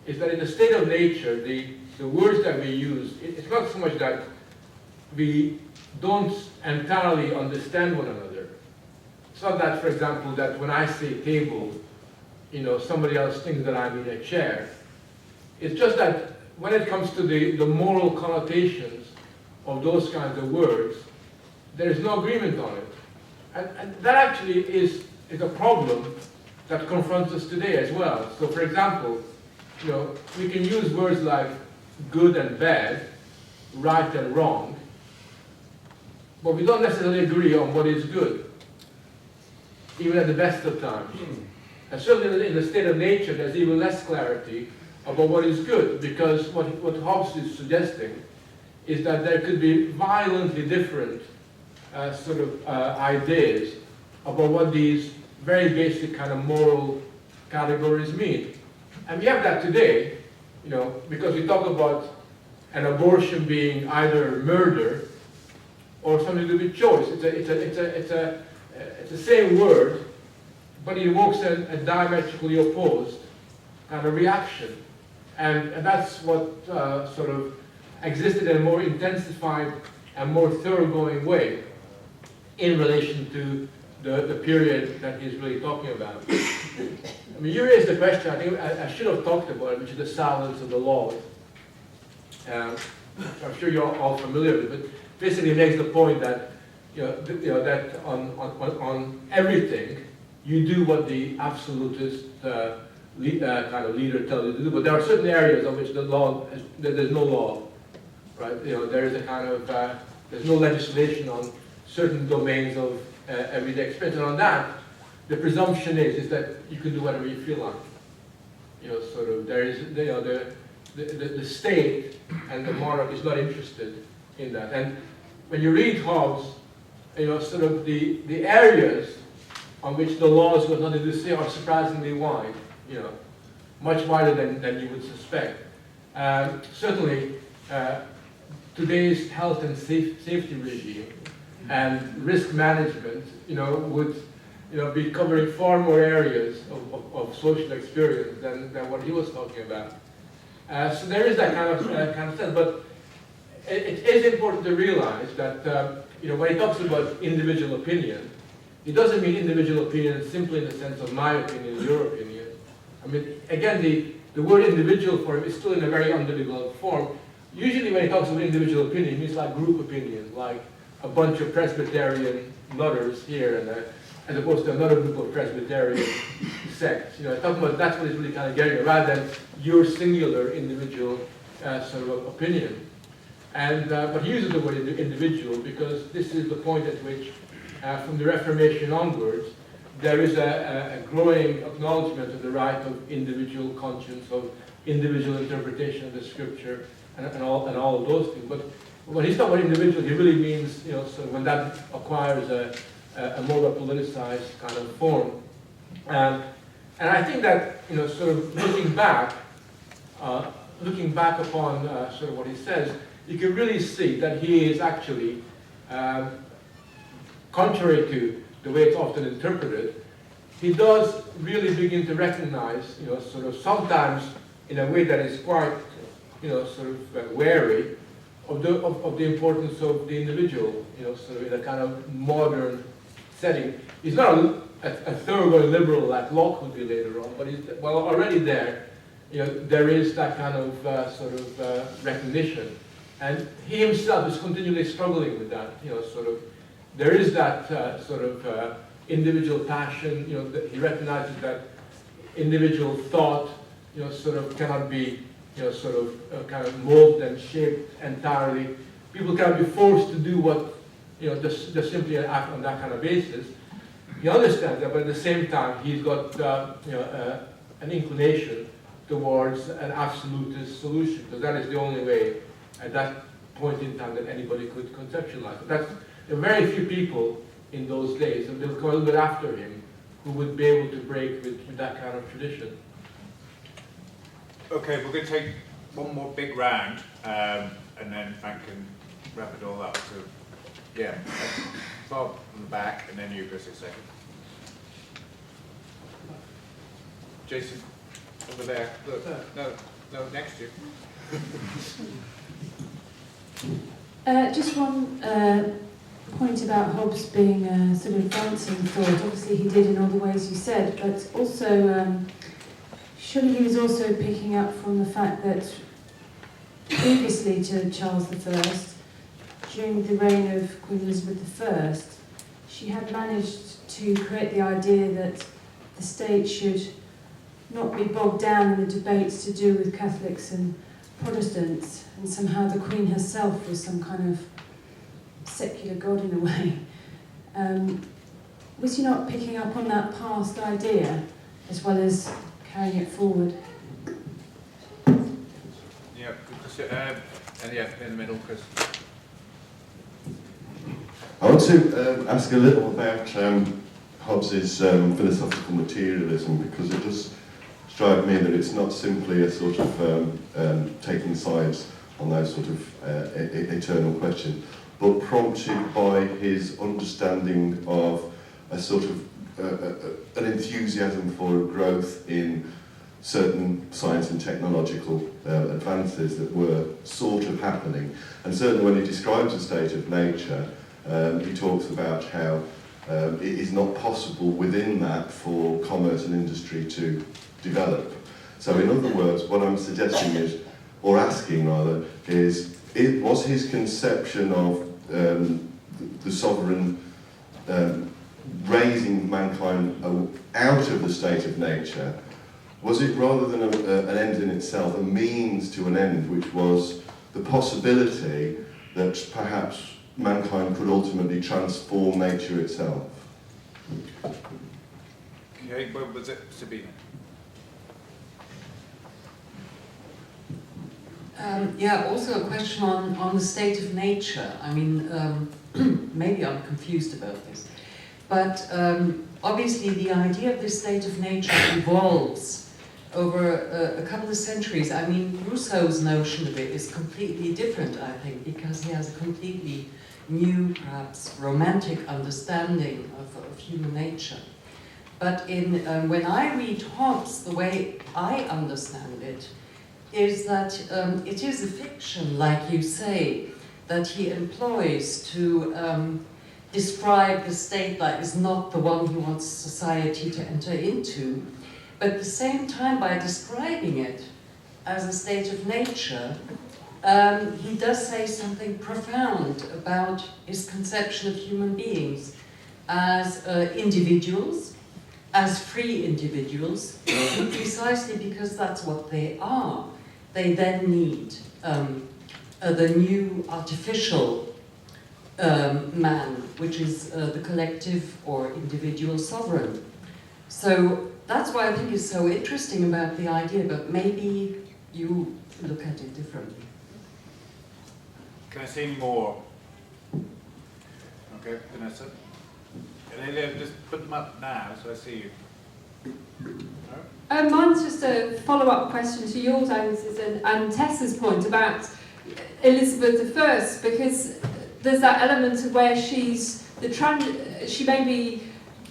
is that in the state of nature, the words that we use, it's not so much that we don't entirely understand one another. It's not that, for example, that when I say table, you know, somebody else thinks that I mean a chair. It's just that when it comes to the moral connotations of those kinds of words, there is no agreement on it. And that actually is a problem that confronts us today as well. So for example, you know, we can use words like good and bad, right and wrong, but we don't necessarily agree on what is good, even at the best of times. And certainly in the state of nature, there's even less clarity about what is good, because what Hobbes is suggesting is that there could be violently different ideas about what these very basic kind of moral categories mean. And we have that today, you know, because we talk about an abortion being either murder or something to do with choice. It's the same word, but it evokes a diametrically opposed kind of reaction. And that's what sort of existed in a more intensified and more thoroughgoing way in relation to the period that he's really talking about. I mean, you raised the question, I think I should have talked about it, which is the silence of the laws. I'm sure you're all familiar with it, but basically it makes the point that, that on everything, you do what the absolutist kind of leader tells you to do. But there are certain areas on which the law, there's no law, right? You know, there is a kind of, there's no legislation on certain domains of everyday experience. And on that, the presumption is that you can do whatever you feel like. You know, sort of, there is, you know, the state and the monarch is not interested in that. And when you read Hobbes, you know, sort of the areas on which the laws got nothing to say are surprisingly wide, you know, much wider than you would suspect. Certainly, today's health and safety regime and risk management, you know, would, you know, be covering far more areas of social experience than what he was talking about. So there is that kind of sense, but it is important to realize that you know, when he talks about individual opinion, it doesn't mean individual opinion simply in the sense of my opinion, your opinion. I mean, again, the word individual for him is still in a very underdeveloped form. Usually when he talks about individual opinion, it means like group opinion, like a bunch of Presbyterian nutters here, and as opposed to another group of Presbyterian sects. You know, talking about that's what he's really kind of getting at, rather than your singular individual sort of opinion. And but he uses the word individual because this is the point at which, from the Reformation onwards, there is a growing acknowledgement of the right of individual conscience, of individual interpretation of the scripture, and all of those things. But when he's talking about individual, he really means, you know, so when that acquires a more politicized kind of form. And I think that, you know, sort of looking back upon sort of what he says, you can really see that he is actually, contrary to the way it's often interpreted, he does really begin to recognize, you know, sort of sometimes in a way that is quite, you know, sort of wary of the importance of the individual, you know, sort of in a kind of modern setting. He's not a thoroughgoing liberal like Locke would be later on, but he's, well, already there, you know, there is that kind of sort of recognition. And he himself is continually struggling with that, you know, sort of, there is that sort of individual passion, you know, that he recognizes that individual thought, you know, sort of cannot be, you know, sort of kind of molded and shaped entirely people can be forced to do what, just simply act on that kind of basis. He understands that, but at the same time, he's got, an inclination towards an absolutist solution, because that is the only way at that point in time that anybody could conceptualize it. There are very few people in those days, and they'll come a little bit after him, who would be able to break with that kind of tradition. Okay, we're going to take one more big round, and then Frank can wrap it all up. So, yeah, Bob on the back, and then you, Chris, a second. Jason, over there. Look, no, next to you. Just one point about Hobbes being sort of advancing thought. Obviously he did in all the ways you said, but also surely he was also picking up from the fact that previously to Charles I, during the reign of Queen Elizabeth I, she had managed to create the idea that the state should not be bogged down in the debates to do with Catholics and Protestants, and somehow the Queen herself was some kind of secular god in a way. Was he not picking up on that past idea as well as carrying it forward? Yeah, and yeah, in the middle, Chris. I want to ask a little about Hobbes's philosophical materialism, because it does strike me that it's not simply a sort of taking sides on those sort of eternal questions, but prompted by his understanding of a sort of an enthusiasm for growth in certain science and technological advances that were sort of happening. And certainly when he describes the state of nature, he talks about how it is not possible within that for commerce and industry to develop. So in other words, what I'm suggesting is, or asking rather, is was his conception of the sovereign raising mankind out of the state of nature, was it rather than an end in itself, a means to an end, which was the possibility that perhaps mankind could ultimately transform nature itself? Okay, what was it, Sabina? Yeah, also a question on the state of nature. I mean, maybe I'm confused about this, but obviously the idea of the state of nature evolves over a couple of centuries. I mean, Rousseau's notion of it is completely different, I think, because he has a completely new, perhaps romantic understanding of human nature. But when I read Hobbes, the way I understand it is that it is a fiction, like you say, that he employs to describe the state that is not the one he wants society to enter into, but at the same time, by describing it as a state of nature, he does say something profound about his conception of human beings as individuals, as free individuals, precisely because that's what they are. They then need the new artificial man, which is the collective or individual sovereign. So that's why I think it's so interesting about the idea, but maybe you look at it differently. Can I see more? Okay, Vanessa. Just put them up now so I see you. No? Mine's just a follow-up question to yours, Angus, and Tessa's point about Elizabeth I, because there's that element of where she may be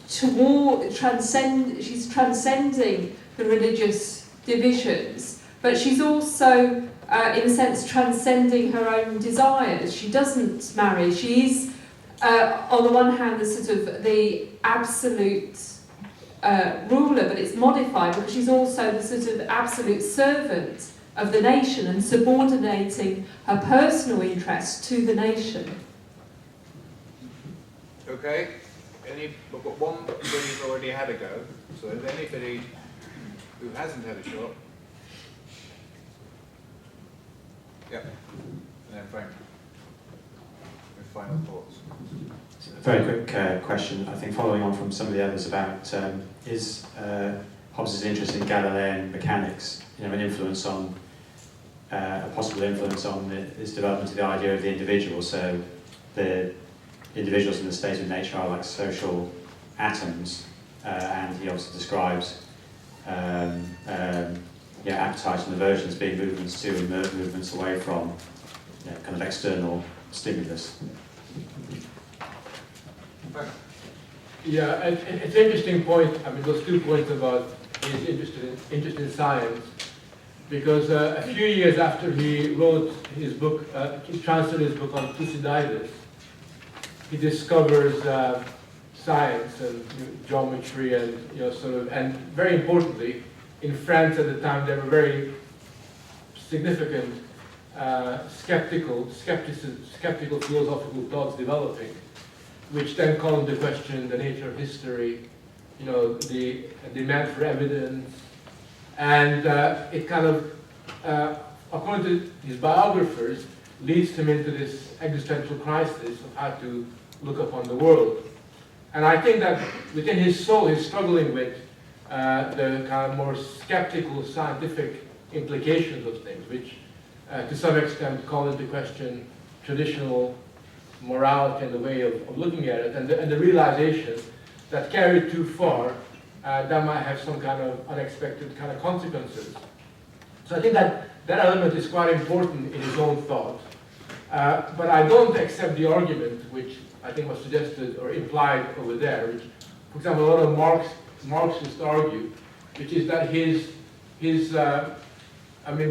she's transcending the religious divisions, but she's also, in a sense, transcending her own desires. She doesn't marry. She's, on the one hand, the sort of the absolute ruler, but it's modified because she's also the sort of absolute servant of the nation and subordinating her personal interests to the nation. Okay. We've got one who's already had a go, so is there anybody who hasn't had a shot? Yeah, and then Frank. final thoughts. A very quick question, I think following on from some of the others about is Hobbes' interest in Galilean mechanics, an influence on, a possible influence on his development of the idea of the individual. So the individuals in the state of nature are like social atoms, and he also describes appetites and aversions being movements to and movements away from kind of external stimulus. Yeah, and it's an interesting point. I mean, those 2 points about his interest in science, because a few years after he wrote his book, he translated his book on Thucydides, he discovers science and geometry and and very importantly, in France at the time there were very significant skeptical philosophical thoughts developing, which then call into question the nature of history, the demand for evidence, and it kind of, according to his biographers, leads him into this existential crisis of how to look upon the world. And I think that within his soul, he's struggling with the kind of more skeptical scientific implications of things, which to some extent call into question traditional morality and the way of looking at it, and the realization that carried too far, that might have some kind of unexpected kind of consequences. So I think that element is quite important in his own thought. But I don't accept the argument which I think was suggested or implied over there, which, for example, a lot of Marxists argue, which is that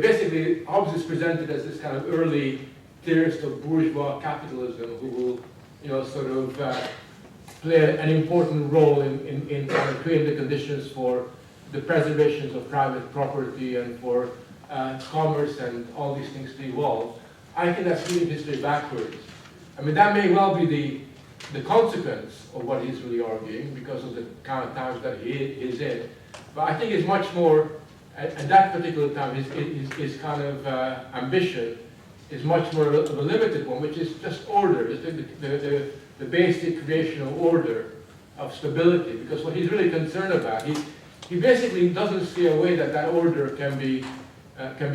basically Hobbes is presented as this kind of early theorist of bourgeois capitalism who will, play an important role in kind of creating the conditions for the preservation of private property and for commerce and all these things to evolve. I think that's reading history backwards. I mean, that may well be the consequence of what he's really arguing because of the kind of times that he is in. But I think it's much more, at that particular time, his kind of ambition is much more of a limited one, which is just order, is the basic creational order of stability. Because what he's really concerned about, he basically doesn't see a way that order can be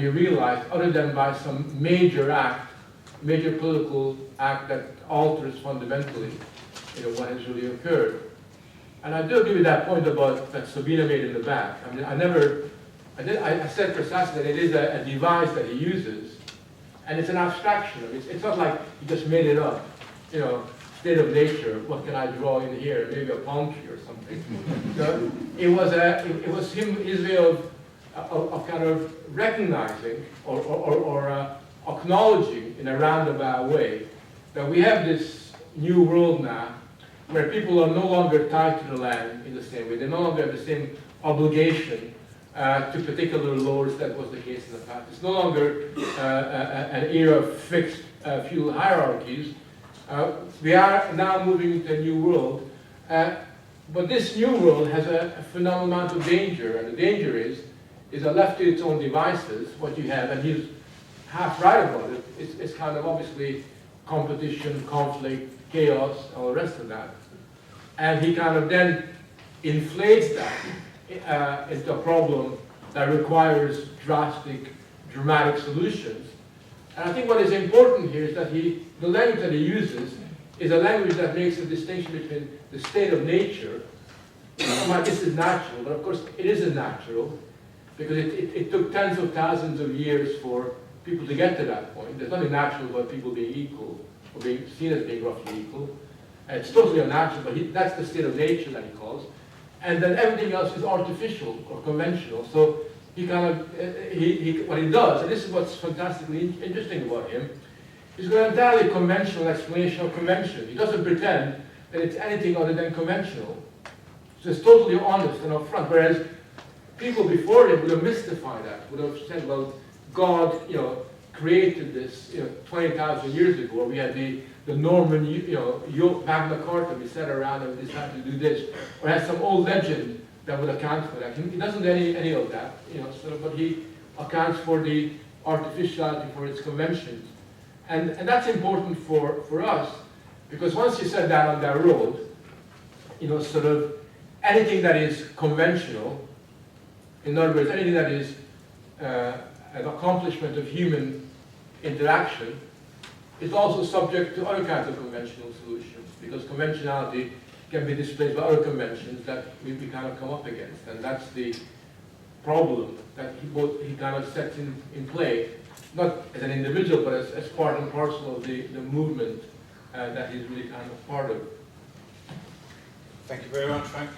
realized other than by some major political act that alters fundamentally what has really occurred. And I do agree with that point about that Sabina made in the back. I mean, I said precisely that it is a device that he uses, and it's an abstraction. I mean, it's not like he just made it up. State of nature, what can I draw in here? Maybe a palm tree or something. So it was his way of kind of recognizing or acknowledging in a roundabout way that we have this new world now where people are no longer tied to the land in the same way. They no longer have the same obligation to particular lords that was the case in the past. It's no longer an era of fixed feudal hierarchies. We are now moving into a new world, but this new world has a phenomenal amount of danger, and the danger is that left to its own devices, what you have, and he's half right about it, it's kind of obviously competition, conflict, chaos, all the rest of that. And he kind of then inflates that into a problem that requires dramatic solutions. And I think what is important here is that the language that he uses is a language that makes a distinction between the state of nature, like this is natural, but of course it isn't natural, because it took tens of thousands of years for people to get to that point. There's nothing natural about people being equal, or being seen as being roughly equal. And it's totally unnatural, but that's the state of nature that he calls. And then everything else is artificial or conventional. So he kind of, what he does, and this is what's fantastically interesting about him, he's got an entirely conventional explanation of convention. He doesn't pretend that it's anything other than conventional. So it's totally honest and upfront. Whereas people before him would have mystified that, would have said, well, God, created this, 20,000 years ago. We had the Norman, Magna Carta. We sat around and we decided to do this, or had some old legend that would account for that. He doesn't do any of that, but he accounts for the artificiality, for its conventions, and that's important for us. Because once you set down on that road, sort of anything that is conventional, in other words, anything that is an accomplishment of human interaction, is also subject to other kinds of conventional solutions, because conventionality can be displaced by other conventions that we kind of come up against. And that's the problem that he kind of sets in play, not as an individual, but as part and parcel of the movement that he's really kind of part of. Thank you very much, Frank.